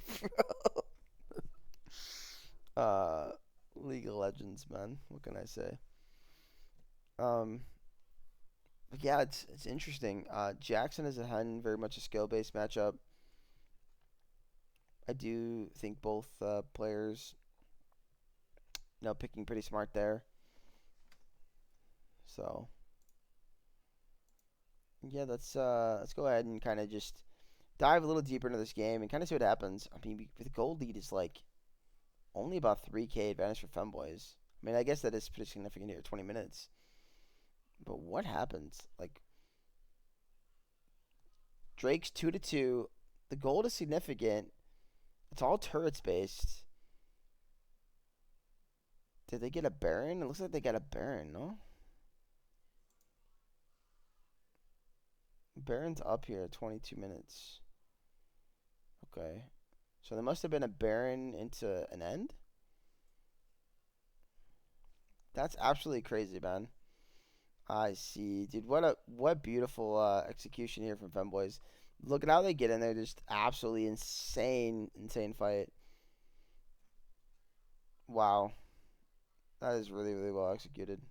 bro. League of Legends, man. What can I say? Um, but yeah, it's interesting. Jackson is a Hen, very much a skill based matchup. I do think both players, picking pretty smart there. So Yeah, let's go ahead and kind of just dive a little deeper into this game and kind of see what happens. I mean, the goal lead is like only about 3K advantage for Femboys. I mean, I guess that is pretty significant here, 20 minutes. But what happens? Like Drake's 2-2. The gold is significant. It's all turrets based. Did they get a Baron? It looks like they got a Baron, no? Baron's up here at 22 minutes. Okay. So there must have been a Baron into an end? That's absolutely crazy, man. I see. Dude, what beautiful execution here from Femboys. Look at how they get in there. Just absolutely insane fight. Wow. That is really well executed.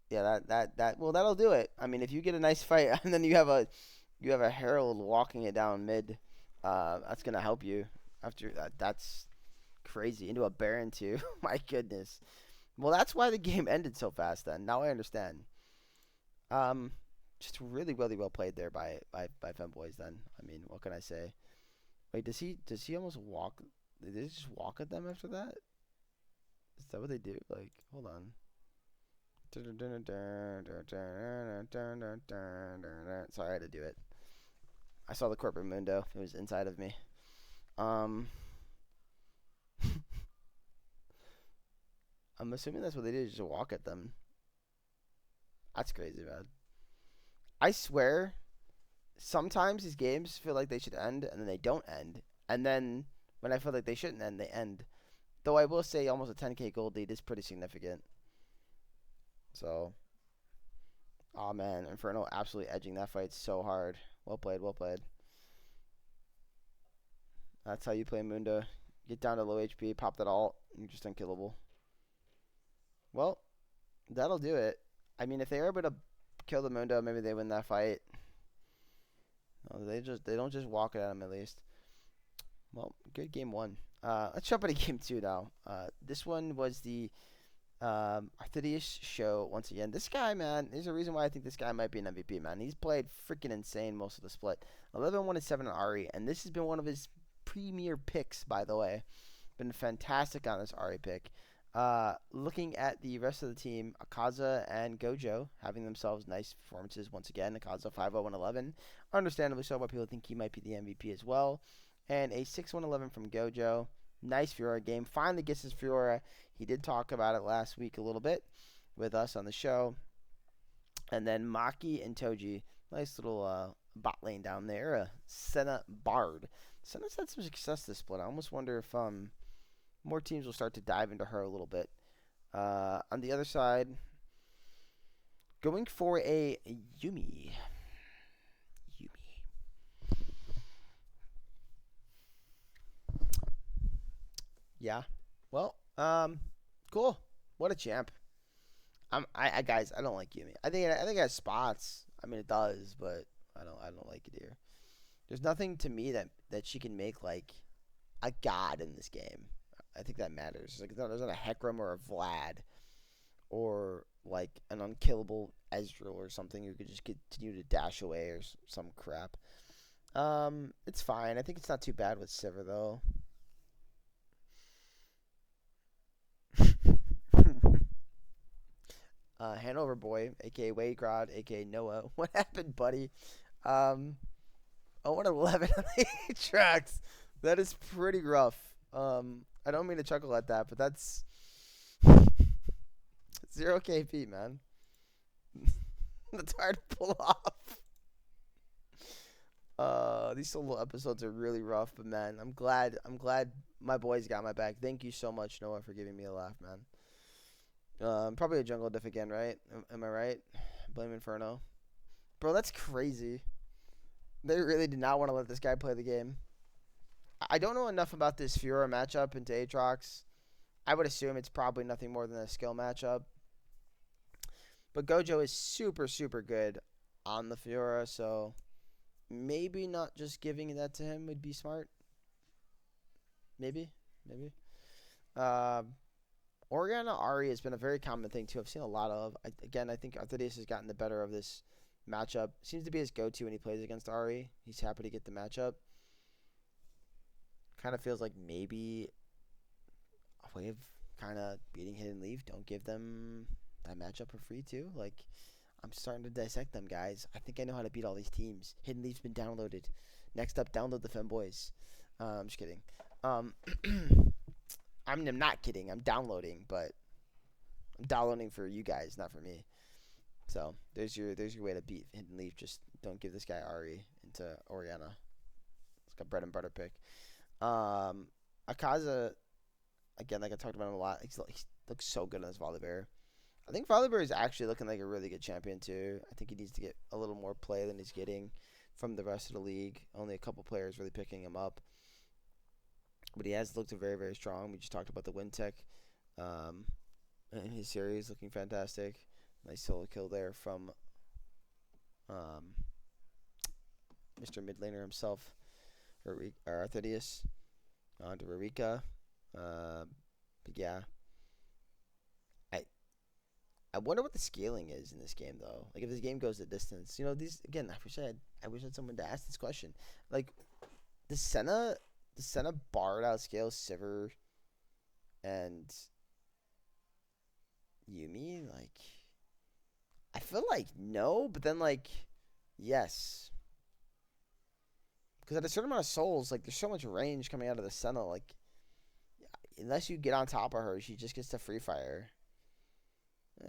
Yeah, that well that'll do it. I mean, if you get a nice fight and then you have a Herald walking it down mid, that's gonna help you. After that, that's crazy. Into a Baron too. My goodness. Well, that's why the game ended so fast. Then now I understand. Um, just really well played there by Femboys. Then I mean, what can I say? Wait, does he almost walk? Did they just walk at them after that? Is that what they do? Like, hold on. Sorry, I had to do it. I saw the corporate mundo. It was inside of me. Um, I'm assuming that's what they did, just walk at them. That's crazy, man. I swear, sometimes these games feel like they should end, and then they don't end. And then when I feel like they shouldn't end, they end. Though I will say almost a 10K gold lead is pretty significant. So, oh man, Inferno absolutely edging that fight so hard. Well played, well played. That's how you play Mundo. Get down to low HP, pop that ult, and you're just unkillable. Well, that'll do it. I mean, if they're able to kill the Mundo, maybe they win that fight. No, they don't just walk it at him at least. Well, good game one. Let's jump into game two now. This one was the Arthurius show once again. This guy, man, there's a reason why I think this guy might be an MVP, man. He's played freaking insane most of the split. 11-1-7 on Ari, and this has been one of his premier picks, by the way. Been fantastic on this Ari pick. Looking at the rest of the team, Akaza and Gojo having themselves nice performances once again. Akaza 5-0-11. Understandably so, but people think he might be the MVP as well. And a 6-1-11 from Gojo. Nice Fiora game. Finally gets his Fiora. He did talk about it last week a little bit with us on the show. And then Maki and Toji. Nice little bot lane down there. Senna Bard. Senna's had some success this split. I almost wonder if more teams will start to dive into her a little bit. On the other side, going for a Yumi. Yeah. Well, cool. What a champ. Guys, I don't like Yumi. I think it has spots. I mean, it does, but I don't like it here. There's nothing to me that she can make like a god in this game. I think that matters. Like there's not a Hecarim or a Vlad or like an unkillable Ezreal or something who could just continue to dash away or some crap. It's fine. I think it's not too bad with Sivir though. Hanover boy, aka Wade Grod, aka Noah. What happened, buddy? Um, 0-11 on the tracks. That is pretty rough. I don't mean to chuckle at that, but that's 0 KP, man. That's hard to pull off. These solo episodes are really rough, but man, I'm glad my boys got my back. Thank you so much, Noah, for giving me a laugh, man. Probably a jungle diff again, right? Am I right? Blame Inferno. Bro, that's crazy. They really did not want to let this guy play the game. I don't know enough about this Fiora matchup into Aatrox. I would assume it's probably nothing more than a skill matchup. But Gojo is super good on the Fiora, so maybe not just giving that to him would be smart. Maybe. Oriana Ari has been a very common thing too. I've seen a lot of. Again, I think Arthadius has gotten the better of this matchup. Seems to be his go-to when he plays against Ari. He's happy to get the matchup. Kind of feels like maybe a way of kind of beating Hidden Leaf. Don't give them that matchup for free too. Like, I'm starting to dissect them, guys. I think I know how to beat all these teams. Hidden Leaf's been downloaded. Next up, download the Femboys. I'm just kidding. Um, I'm not kidding. I'm downloading, but I'm downloading for you guys, not for me. So there's your way to beat Hidden Leaf. Just don't give this guy Ari into Oriana. It's got bread and butter pick. Akaza, again, like I talked about him a lot. He looks so good on this Volibear. I think Volibear is actually looking like a really good champion too. I think he needs to get a little more play than he's getting from the rest of the league. Only a couple players really picking him up. But he has looked very, very strong. We just talked about the Wintech in his series, looking fantastic. Nice solo kill there from Mr. Mid Laner himself, Arthadius, to Rurika. But yeah, I wonder what the scaling is in this game though. Like if this game goes the distance, these again. I wish I had someone to ask this question. Like the Senna Bard outscale Sivir and Yumi. Like I feel like no, but then like yes. Because at a certain amount of souls, like there's so much range coming out of the Senna. Like unless you get on top of her, she just gets to free fire.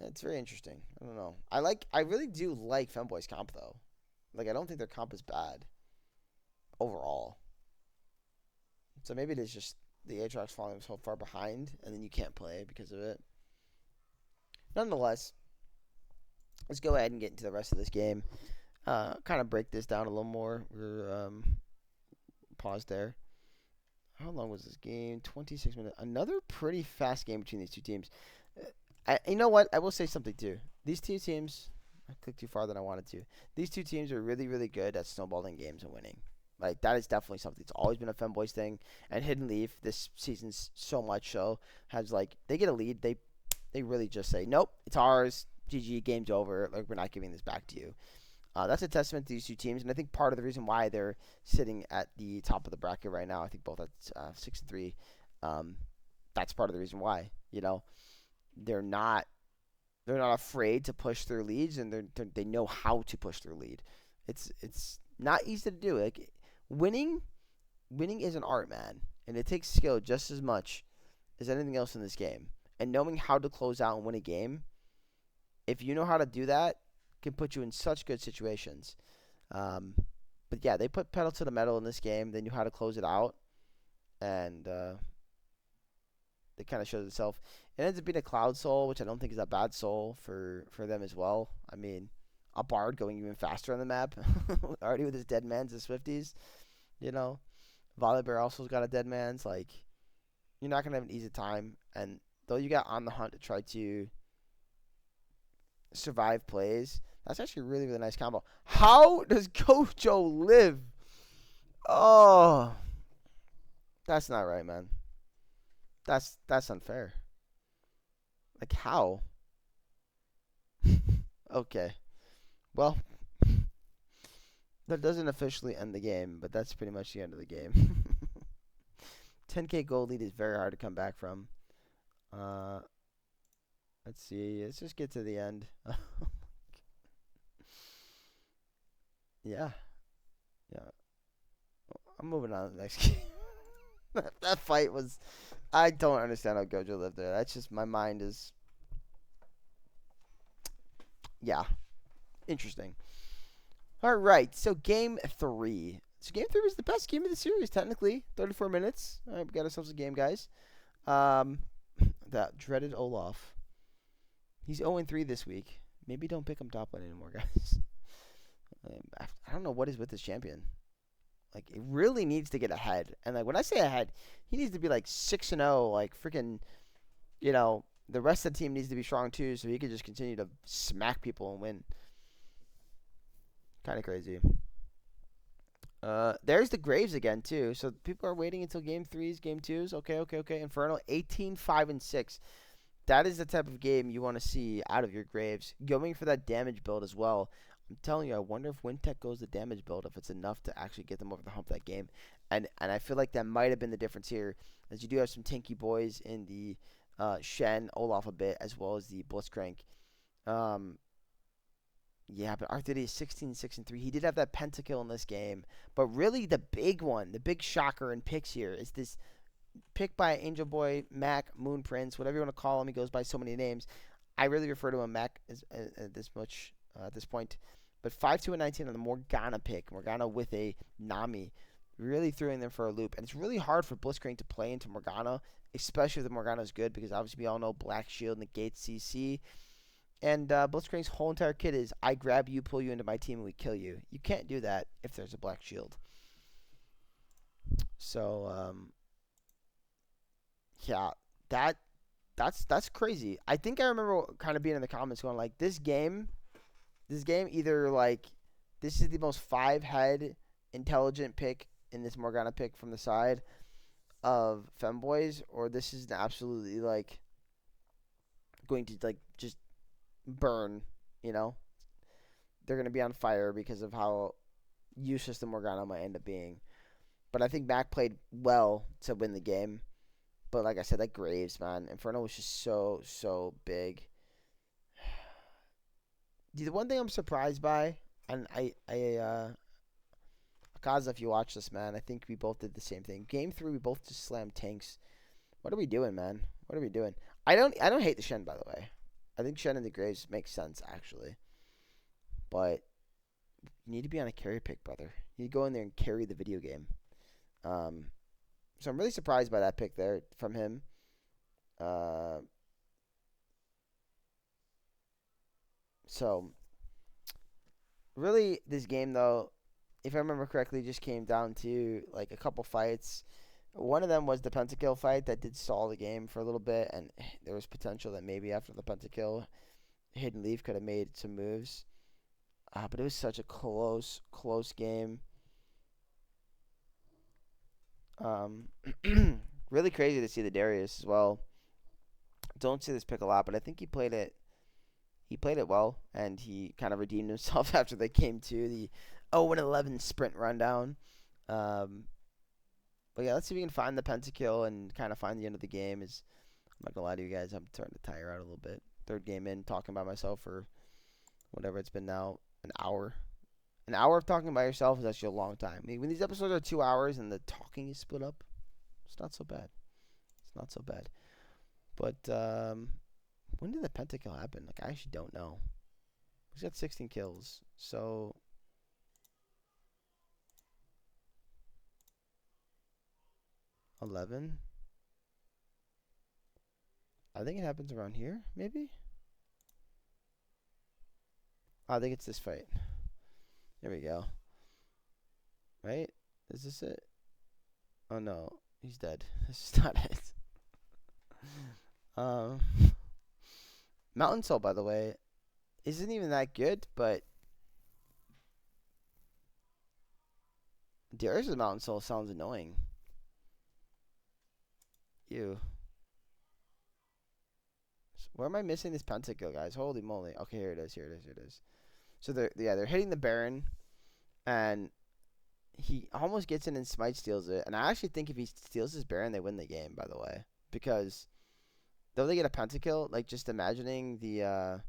It's very interesting. I don't know. I really do like Femboy's comp though. Like I don't think their comp is bad overall. So maybe it is just the Aatrox falling so far behind, and then you can't play because of it. Nonetheless, let's go ahead and get into the rest of this game. Kind of break this down a little more. We're pause there. How long was this game? 26 minutes. Another pretty fast game between these two teams. You know what? I will say something too. These two teams, I clicked too far than I wanted to. These two teams are really, really good at snowballing games and winning. Like that is definitely something. It's always been a Femboys thing. And Hidden Leaf this season's so much so has like they get a lead, they really just say nope, it's ours. GG, game's over. Like we're not giving this back to you. That's a testament to these two teams, and I think part of the reason why they're sitting at the top of the bracket right now, I think both at 6-3. That's part of the reason why. They're not afraid to push their leads, and they know how to push their lead. It's not easy to do. Like winning is an art, man, and it takes skill just as much as anything else in this game. And knowing how to close out and win a game, if you know how to do that, can put you in such good situations. But yeah, they put pedal to the metal in this game. They knew how to close it out, and it kind of shows itself. It ends up being a Cloud Soul, which I don't think is a bad soul for them as well. I mean, a Bard going even faster on the map, already with his dead mans and Swifties. Volibear also's got a dead man's. Like, you're not gonna have an easy time. And though you got On the Hunt to try to survive plays, that's actually a really, really nice combo. How does Gojo live? Oh, that's not right, man. That's unfair. Like how? Okay. Well, that doesn't officially end the game, but that's pretty much the end of the game. 10k gold lead is very hard to come back from. Let's see. Let's just get to the end. Yeah. I'm moving on to the next game. That fight was... I don't understand how Gojo lived there. That's just... My mind is... Yeah. Interesting. Alright, so game 3. So game 3 was the best game of the series, technically. 34 minutes. Alright, we got ourselves a game, guys. That dreaded Olaf. He's 0-3 this week. Maybe don't pick him top lane anymore, guys. I don't know what is with this champion. Like, it really needs to get ahead. And, like, when I say ahead, he needs to be, like, 6-0. Like, freaking, the rest of the team needs to be strong, too, so he can just continue to smack people and win. Kind of crazy. There's the Graves again, too. So, people are waiting until game 3s, game 2s. Okay. Infernal, 18-5-6. that is the type of game you want to see out of your Graves. Going for that damage build as well. I'm telling you, I wonder if Wintech goes the damage build, if it's enough to actually get them over the hump that game. And I feel like that might have been the difference here, as you do have some tanky boys in the Shen, Olaf a bit, as well as the Blitzcrank. Um, yeah, but Arthur is 16, 6, and 3. He did have that pentakill in this game. But really, the big one, the big shocker in picks here is this pick by Angel Boy, Mac, Moon Prince, whatever you want to call him. He goes by so many names. I really refer to him Mac as this much at this point. But 5, 2, and 19 on the Morgana pick. Morgana with a Nami. Really throwing them for a loop. And it's really hard for Blitzcrank to play into Morgana, especially if the Morgana is good, because obviously we all know Black Shield negates CC. And Blitzcrank's whole entire kit is, I grab you, pull you into my team, and we kill you. You can't do that if there's a Black Shield. So, yeah, that's crazy. I think I remember kind of being in the comments going like, this game either like, this is the most 5-head intelligent pick in this Morgana pick from the side of Femboys, or this is absolutely like going to like just burn, you know? They're going to be on fire because of how useless the Morgana might end up being. But I think Mac played well to win the game. But like I said, that Graves, man, Inferno was just so big. The one thing I'm surprised by, and Akaza, if you watch this, man, I think we both did the same thing. Game 3, we both just slammed tanks. What are we doing, man? What are we doing? I don't hate the Shen, by the way. I think Shen and the Graves makes sense, actually. But you need to be on a carry pick, brother. You need to go in there and carry the video game. So I'm really surprised by that pick there from him. So really, this game, though, if I remember correctly, just came down to like a couple fights. One of them was the pentakill fight that did stall the game for a little bit, and there was potential that maybe after the pentakill, Hidden Leaf could have made some moves. But it was such a close game. Really crazy to see the Darius as well. Don't see this pick a lot, but I think he played it. He played it well, and he kind of redeemed himself after they came to the 0-11 sprint rundown. But yeah, let's see if we can find the pentakill and kind of find the end of the game. I'm not gonna lie to you guys, I'm starting to tire out a little bit. Third game in, talking by myself for whatever it's been now, an hour. An hour of talking by yourself is actually a long time. I mean, when these episodes are 2 hours and the talking is split up, it's not so bad. It's not so bad. But when did the pentakill happen? Like, I actually don't know. He's got 16 kills, so 11. I think it happens around here, maybe. I think it's this fight. There we go. Right? Is this it? Oh no, he's dead. This is not it. Um, Mountain Soul, by the way, isn't even that good, but Darius' Mountain Soul sounds annoying. Ew. Where am I missing this pentakill, guys? Holy moly. Okay, here it is. So they're hitting the Baron, and he almost gets in and Smite steals it. And I actually think if he steals his Baron, they win the game, by the way. Because though they get a pentakill, like just imagining the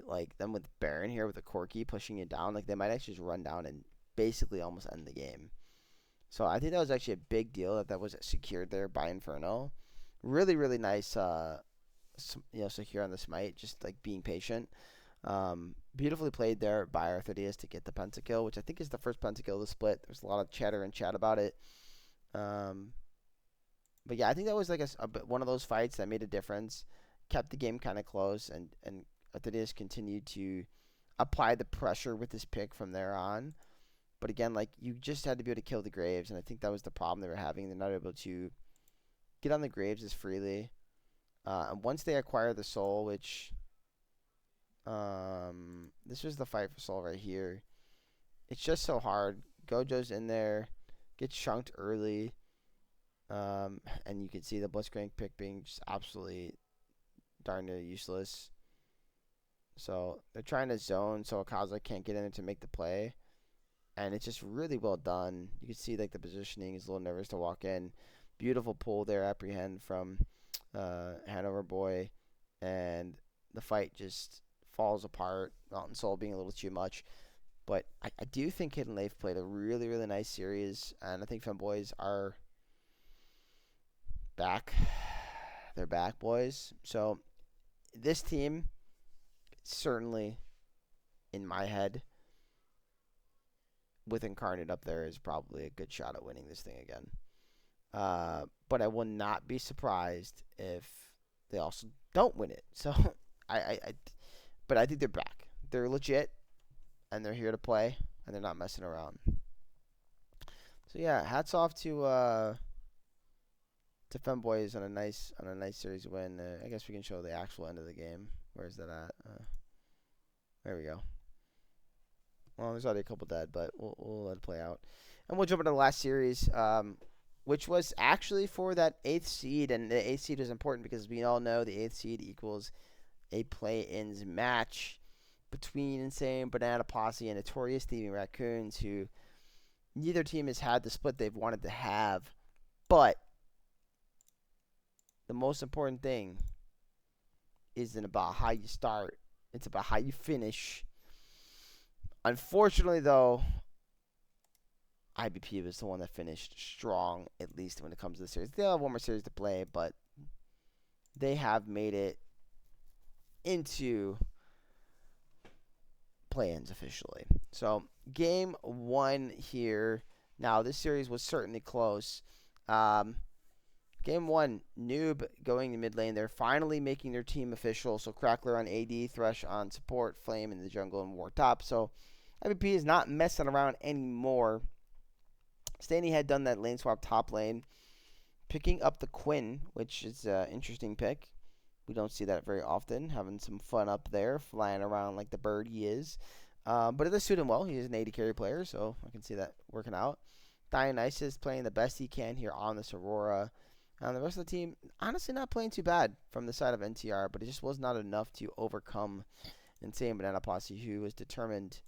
like them with Baron here with a Corki pushing it down, like they might actually just run down and basically almost end the game. So I think that was actually a big deal that was secured there by Inferno. Really nice secure on the Smite, just like being patient. Beautifully played there by Arthurius to get the pentakill, which I think is the first pentakill of the split. There's a lot of chatter in chat about it. But yeah, I think that was like one of those fights that made a difference, kept the game kind of close, and Arthurius continued to apply the pressure with his pick from there on. But again, like, you just had to be able to kill the Graves, and I think that was the problem they were having. They're not able to get on the Graves as freely. And once they acquire the soul, which this was the fight for soul right here. It's just so hard. Gojo's in there, gets chunked early. And you can see the Blitzcrank pick being just absolutely darn near useless. So they're trying to zone so Akaza can't get in there to make the play. And it's just really well done. You can see like the positioning is a little nervous to walk in. Beautiful pull there, apprehend from Hanover boy, and the fight just falls apart. Mountain Soul being a little too much, but I do think Hidden Leif played a really nice series, and I think Femboys are back. They're back, boys. So this team certainly, in my head, with Incarnate up there, is probably a good shot at winning this thing again. But I will not be surprised if they also don't win it. So but I think they're back. They're legit, and they're here to play, and they're not messing around. So yeah, hats off to Femboys on a nice series win. I guess we can show the actual end of the game. Where's that at? There we go. Well, there's already a couple dead, but we'll let it play out, and we'll jump into the last series. Which was actually for that 8th seed, and the 8th seed is important because we all know the 8th seed equals a play-ins match between Insane Banana Posse and Notorious Thieving Raccoons, who neither team has had the split they've wanted to have. But the most important thing isn't about how you start, it's about how you finish. Unfortunately, though, IBP was the one that finished strong, at least when it comes to the series. They'll have one more series to play, but they have made it into play-ins officially. So, game 1 here. Now, this series was certainly close. Game 1, Noob going to mid lane. They're finally making their team official. So, Crackler on AD, Thresh on support, Flame in the jungle, and War top. So, IBP is not messing around anymore. Stanley had done that lane swap top lane, picking up the Quinn, which is an interesting pick. We don't see that very often. Having some fun up there, flying around like the bird he is. But it does suit him well. He is an AD carry player, so I can see that working out. Dionysus playing the best he can here on this Aurora. And the rest of the team, honestly, not playing too bad from the side of NTR, but it just was not enough to overcome Insane Banana Posse, who was determined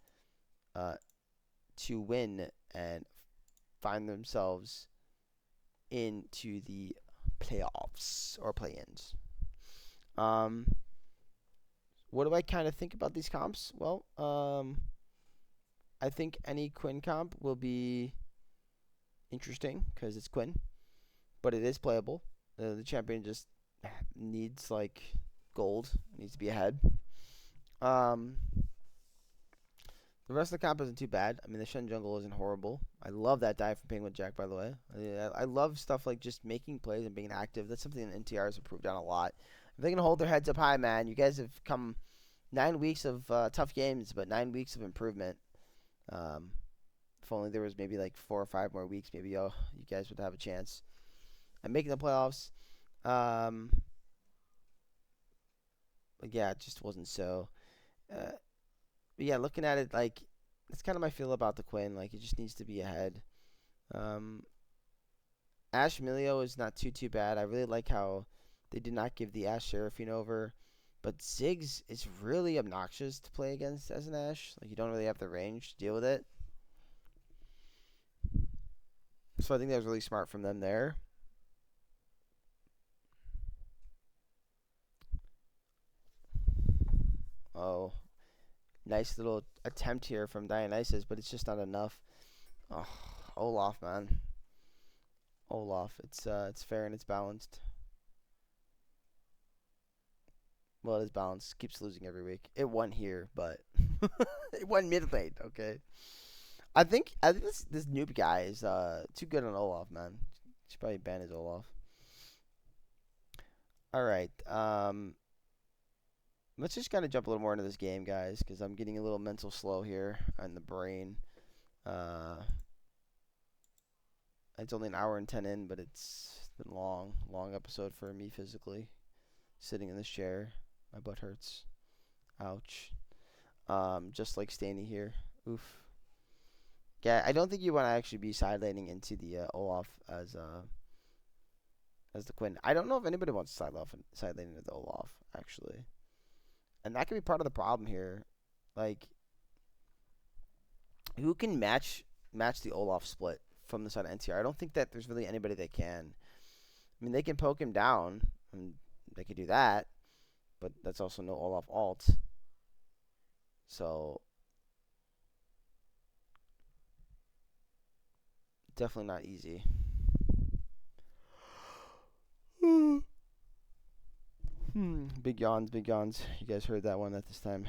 to win and find themselves into the playoffs or play-ins. What do I kind of think about these comps? Well, I think any Quinn comp will be interesting because it's Quinn, but it is playable. The champion just needs like gold, needs to be ahead. The rest of the comp isn't too bad. I mean, the Shen jungle isn't horrible. I love that dive from Penguin Jack, by the way. I love stuff like just making plays and being active. That's something that NTR has improved on a lot. If they can hold their heads up high, man, you guys have come 9 weeks of tough games, but 9 weeks of improvement. If only there was maybe like 4 or 5 more weeks, maybe you guys would have a chance at making the playoffs. But yeah, it just wasn't so. But yeah, looking at it, like, that's kind of my feel about the Quinn. Like, he just needs to be ahead. Ash Milio is not too bad. I really like how they did not give the Ash Seraphine over. But Ziggs is really obnoxious to play against as an Ash. Like, you don't really have the range to deal with it. So I think that was really smart from them there. Oh. Nice little attempt here from Dionysus, but it's just not enough. Oh, Olaf, man. Olaf. It's fair and it's balanced. Well, it is balanced. Keeps losing every week. It won here, but it won mid lane. Okay. I think this noob guy is too good on Olaf, man. Should probably ban his Olaf. All right. Let's just kind of jump a little more into this game, guys, because I'm getting a little mental slow here on the brain. It's only an hour and 10 in, but it's been long episode for me physically. Sitting in this chair, my butt hurts. Ouch. Just like standing here. Oof. Yeah, I don't think you want to actually be side laning into the Olaf as as the Quinn. I don't know if anybody wants side lane into the Olaf actually, and that could be part of the problem here. Like, who can match the Olaf split from the side of NTR? I don't think that there's really anybody that can. I mean, they can poke him down, and they could do that, but that's also no Olaf ult. So definitely not easy. Big yawns, big yawns. You guys heard that one at this time.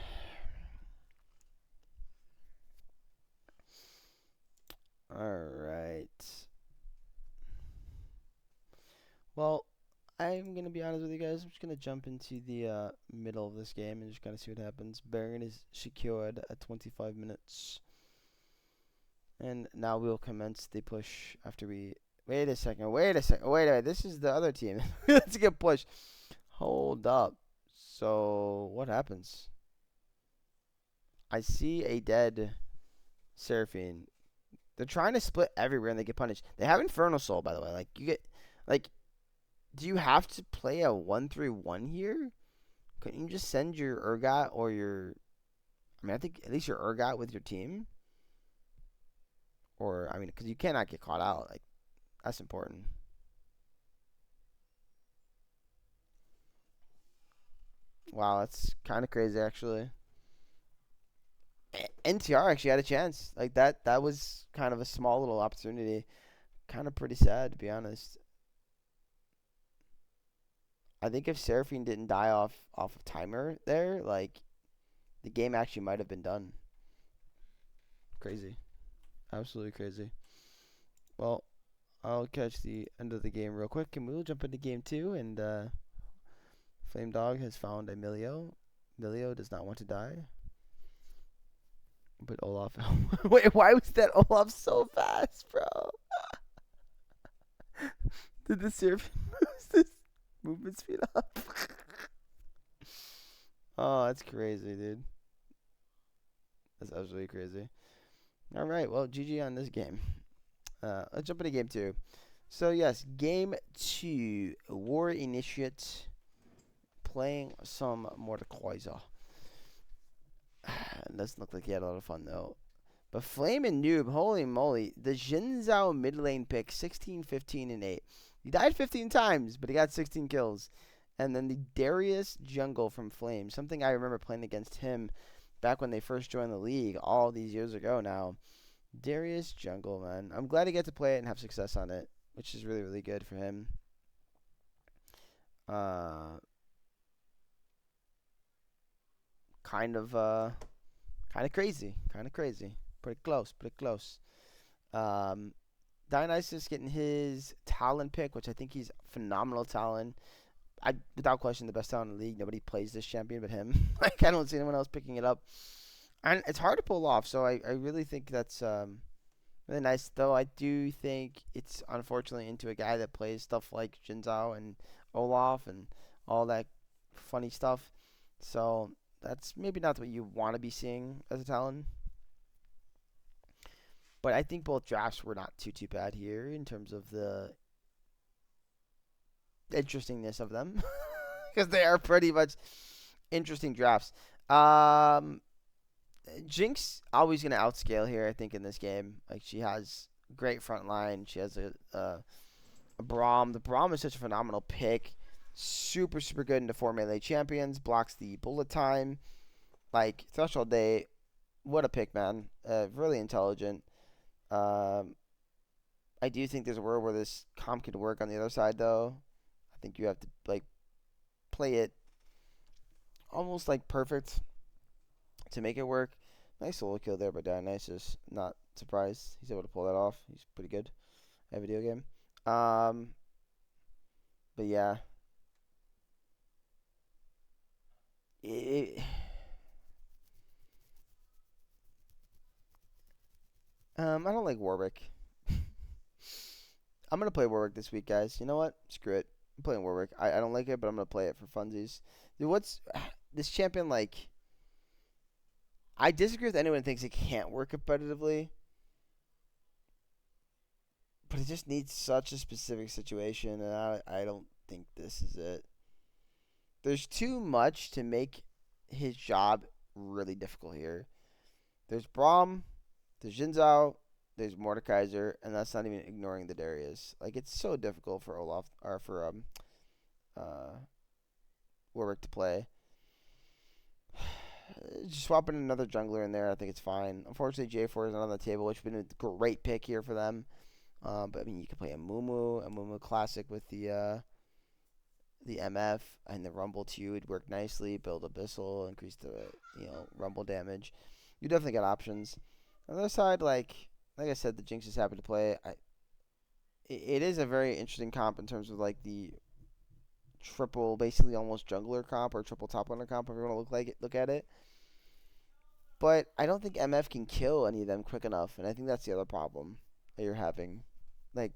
Alright. Well, I'm going to be honest with you guys. I'm just going to jump into the middle of this game and just kind of see what happens. Baron is secured at 25 minutes. And now we'll commence the push after we... Wait a second. Wait. This is the other team. Let's get push. Hold up. So, what happens? I see a dead Seraphine. They're trying to split everywhere and they get punished. They have Infernal Soul, by the way. Like, you get... Like, do you have to play a 1-3-1 here? Couldn't you just send your Urgot or your... I mean, I think at least your Urgot with your team. Or, I mean, because you cannot get caught out. Like, that's important. Wow, that's kind of crazy, actually. NTR actually had a chance. Like, that was kind of a small little opportunity. Kind of pretty sad, to be honest. I think if Seraphine didn't die off of timer there, like, the game actually might have been done. Crazy. Absolutely crazy. Well, I'll catch the end of the game real quick, and we'll jump into game 2, and Flame Dog has found a Milio. Milio does not want to die. But Olaf... Wait, why was that Olaf so fast, bro? Did the Seraphine lose this movement speed up? Oh, that's crazy, dude. That's absolutely crazy. All right, well, GG on this game. Let's jump into game 2. So, yes, game 2. War Initiate playing some Mordekaiser. It doesn't look like he had a lot of fun, though. But Flame and Noob, holy moly. The Jin Zhao mid lane pick, 16, 15, and 8. He died 15 times, but he got 16 kills. And then the Darius Jungle from Flame, something I remember playing against him back when they first joined the league all these years ago now. Darius Jungle, man. I'm glad he got to play it and have success on it, which is really, really good for him. Kind of crazy. Pretty close. Dionysus getting his Talon pick, which I think he's phenomenal Talon. Without question, the best Talon in the league. Nobody plays this champion but him. Like, I don't see anyone else picking it up. And it's hard to pull off, so I really think that's really nice. Though I do think it's unfortunately into a guy that plays stuff like Jin Zhao and Olaf and all that funny stuff. So that's maybe not what you want to be seeing as a Talon. But I think both drafts were not too bad here in terms of the interestingness of them. Because they are pretty much interesting drafts. Jinx always going to outscale here, I think, in this game. Like, she has great front line. She has a Braum. The Braum is such a phenomenal pick. Super good into 4 melee champions. Blocks the bullet time. Like, Threshold Day, what a pick, man. Really intelligent. I do think there's a world where this comp could work on the other side, though. I think you have to, like, play it almost, like, perfect to make it work. Nice solo kill there by Dionysus. Not surprised he's able to pull that off. He's pretty good at video game. But yeah. I don't like Warwick. I'm going to play Warwick this week, guys. You know what? Screw it. I'm playing Warwick. I don't like it, but I'm going to play it for funsies. Dude, what's this champion like? I disagree with anyone who thinks it can't work competitively. But he just needs such a specific situation, and I don't think this is it. There's too much to make his job really difficult here. There's Braum, there's Jinzao, there's Mordekaiser, and that's not even ignoring the Darius. Like, it's so difficult for Olaf or for uh Warwick to play. Just swapping another jungler in there, I think it's fine. Unfortunately, J4 is not on the table, which would have been a great pick here for them. But I mean, you could play a Mumu Classic with the MF and the Rumble too. It'd work nicely. Build Abyssal, increase the Rumble damage. You definitely got options. On the other side, like I said, the Jinx is happy to play. It is a very interesting comp in terms of like the triple, basically almost jungler comp or triple top laner comp, if you want to look at it. But I don't think MF can kill any of them quick enough, and I think that's the other problem that you're having. Like,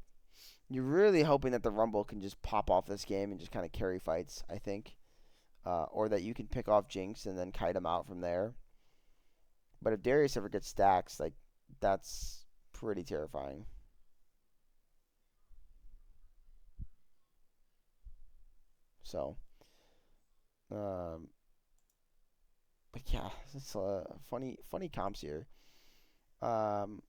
you're really hoping that the Rumble can just pop off this game and just kind of carry fights, I think. Or that you can pick off Jinx and then kite him out from there. But if Darius ever gets stacks, like, that's pretty terrifying. So, um, but yeah, it's funny comps here. Um,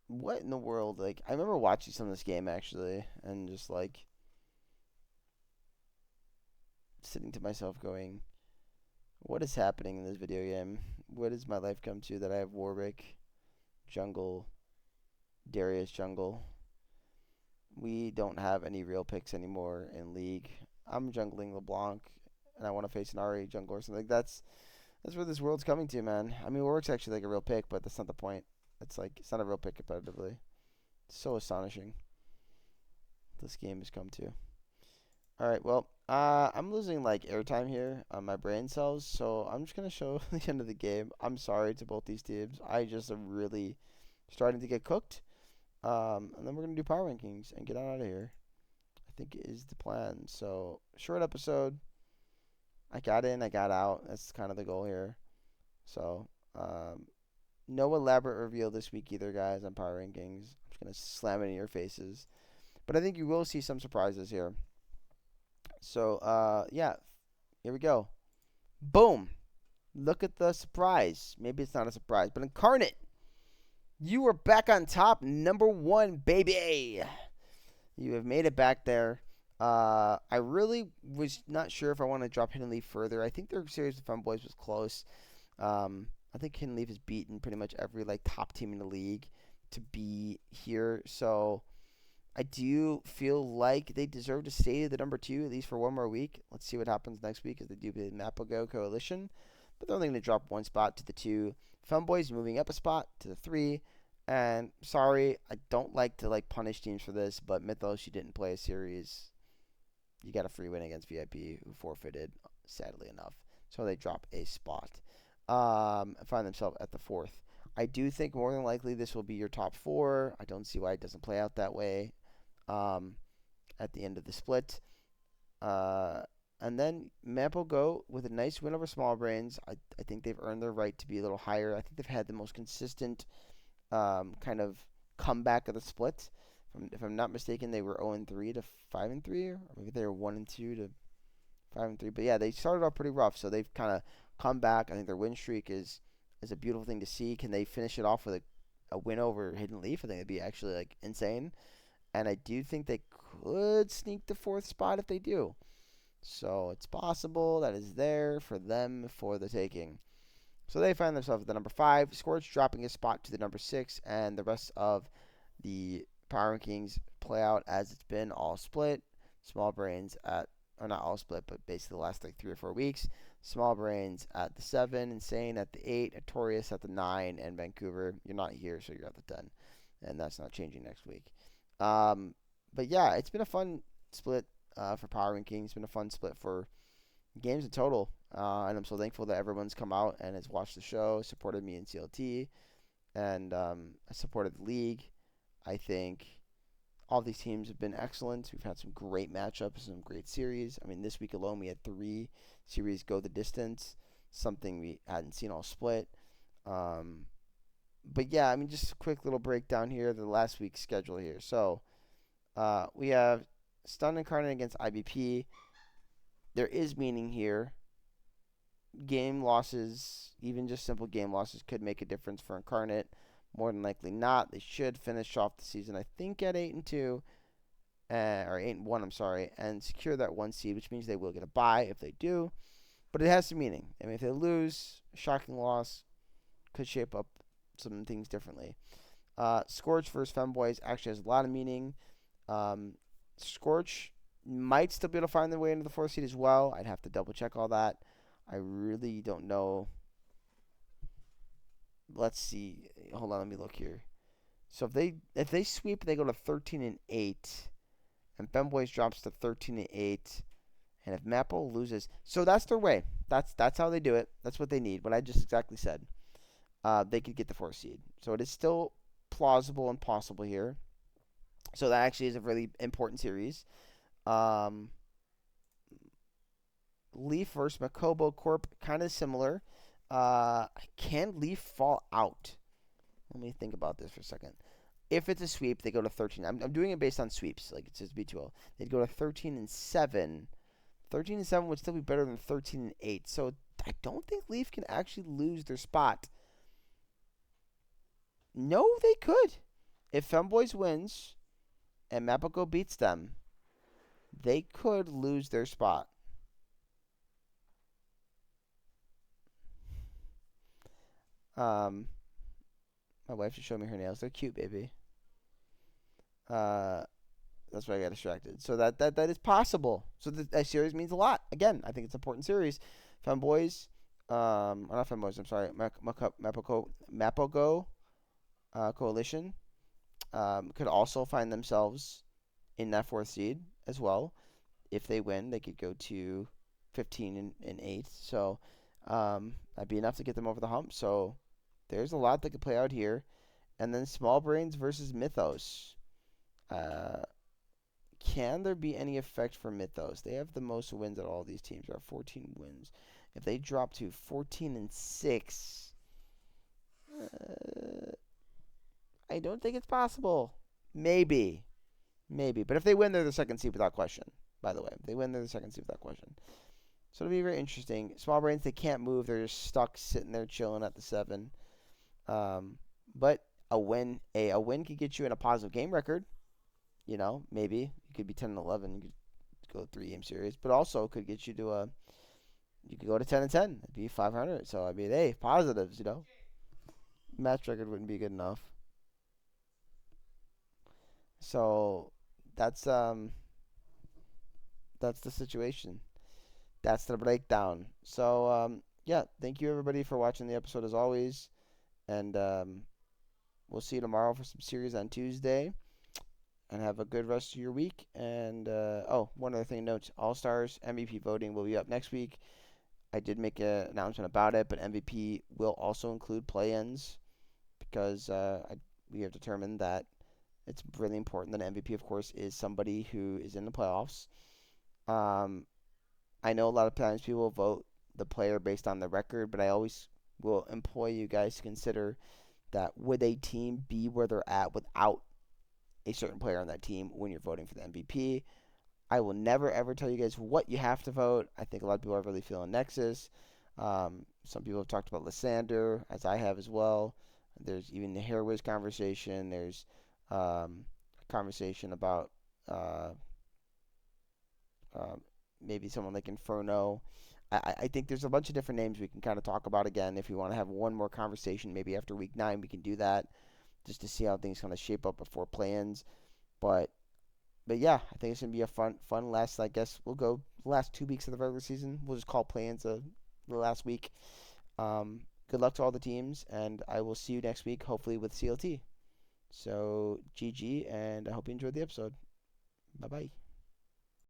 what in the world? Like, I remember watching some of this game actually, and just like sitting to myself going, what is happening in this video game? What does my life come to that I have Warwick, jungle, Darius jungle? We don't have any real picks anymore in League. I'm jungling LeBlanc, and I want to face an RA jungle or something. That's where this world's coming to, man. I mean, Warwick's actually like a real pick, but that's not the point. It's not a real pick competitively. It's so astonishing this game has come to. All right, well, I'm losing like airtime here on my brain cells, so I'm just gonna show the end of the game. I'm sorry to both these teams. I just am really starting to get cooked. And then we're gonna do power rankings and get on out of here. I think is the plan. So short episode. I got in, I got out. That's kind of the goal here. So no elaborate reveal this week either, guys, on power rankings. I'm just gonna slam it in your faces. But I think you will see some surprises here. So, yeah, here we go. Boom. Look at the surprise. Maybe it's not a surprise, but Incarnate, you are back on top, #1, baby. You have made it back there. I really was not sure if I want to drop Hidden Leaf further. I think their series with Fun Boys was close. I think Hidden Leaf has beaten pretty much every like top team in the league to be here. So I do feel like they deserve to stay at the #2 at least for one more week. Let's see what happens next week as they do the Mapago Coalition. But they're only going to drop one spot to the 2. Funboys moving up a spot to the 3. And sorry, I don't like to like punish teams for this, but Mythos, you didn't play a series. You got a free win against VIP, who forfeited, sadly enough. So they drop a spot. Find themselves at the 4th. I do think more than likely this will be your top 4. I don't see why it doesn't play out that way. At the end of the split. And then Map will go with a nice win over Small Brains. I think they've earned their right to be a little higher. I think they've had the most consistent kind of comeback of the split. If I'm not mistaken, they were 0-3 to 5-3, or maybe they were 1-2 to 5-3. But yeah, they started off pretty rough, so they've kind of come back. I think their win streak is a beautiful thing to see. Can they finish it off with a win over Hidden Leaf? I think it'd be actually like insane. And I do think they could sneak the 4th spot if they do. So it's possible that is there for them for the taking. So they find themselves at the #5. Scorch dropping a spot to the #6, and the rest of the power rankings play out as it's been all split. Small Brains at, or not all split, but basically the last like 3 or 4 weeks. Small Brains at the 7, Insane at the 8, Notorious at the 9, and Vancouver, you're not here, so you're at the 10. And that's not changing next week. But yeah, it's been a fun split for power rankings. It's been a fun split for games in total. And I'm so thankful that everyone's come out and has watched the show, supported me in CLT, and supported the league. I think all these teams have been excellent. We've had some great matchups, some great series. I mean, this week alone, we had 3 series go the distance, something we hadn't seen all split. But yeah, I mean, just a quick little breakdown here of the last week's schedule here. So we have Stun Incarnate against IBP. There is meaning here. Game losses, even just simple game losses, could make a difference for Incarnate. More than likely not. They should finish off the season, I think, at 8-2, or 8-1. I'm sorry, and secure that 1 seed, which means they will get a bye if they do. But it has some meaning. I mean, if they lose, a shocking loss could shape up some things differently. Scorch versus Femboys actually has a lot of meaning. Scorch might still be able to find their way into the 4th seed as well. I'd have to double check all that. I really don't know. Let's see. Hold on, let me look here. So if they sweep, they go to 13-8, and Femboys drops to 13-8, and if Maple loses, so that's their way. That's how they do it. That's what they need. What I just exactly said. They could get the 4th seed. So it is still plausible and possible here. So that actually is a really important series. Leaf versus Makobo Corp, kind of similar. Can Leaf fall out? Let me think about this for a second. If it's a sweep, they go to 13. I'm doing it based on sweeps, like it says B2L. They'd go to 13-7. 13-7 would still be better than 13-8. So I don't think Leaf can actually lose their spot. No, they could. If Femboys wins and Mapako beats them, they could lose their spot. My wife just showed me her nails. They're cute, baby. That's why I got distracted. So that is possible. So that series means a lot. Again, I think it's an important series. Femboys, or not Femboys. I'm sorry, Mapogo Coalition could also find themselves in that 4th seed as well. If they win, they could go to 15-8. So that'd be enough to get them over the hump. So there's a lot that could play out here. And then Small Brains versus Mythos. Can there be any effect for Mythos? They have the most wins out of all these teams. They have 14 wins. If they drop to 14-6, I don't think it's possible. Maybe. But if they win, they're the 2nd seed without question. By the way, if they win, they're the 2nd seed without question. So it'll be very interesting. Small Brains, they can't move. They're just stuck sitting there chilling at the 7. But a win could get you in a positive game record. You know, maybe you could be 10-11. You could go 3-game series, but also could get you to you could go to 10-10. It'd be 500. So I mean, hey, positives. You know, match record wouldn't be good enough. So that's the situation. That's the breakdown. So yeah, thank you everybody for watching the episode as always, and we'll see you tomorrow for some series on Tuesday. And have a good rest of your week. And one other thing, notes: All Stars MVP voting will be up next week. I did make an announcement about it, but MVP will also include play-ins because we have determined that it's really important that MVP, of course, is somebody who is in the playoffs. I know a lot of times people vote the player based on the record, but I always will employ you guys to consider that would a team be where they're at without a certain player on that team when you're voting for the MVP. I will never ever tell you guys what you have to vote. I think a lot of people are really feeling Nexus. Some people have talked about Lysander, as I have as well. There's even the Hair Wiz conversation. There's a conversation about maybe someone like Inferno. I think there's a bunch of different names we can kind of talk about again. If we want to have one more conversation, maybe after week 9, we can do that just to see how things kind of shape up before play-ins. But yeah, I think it's gonna be a fun last. I guess we'll go last 2 weeks of the regular season. We'll just call play-ins the last week. Good luck to all the teams, and I will see you next week, hopefully with CLT. So GG, and I hope you enjoyed the episode. Bye bye.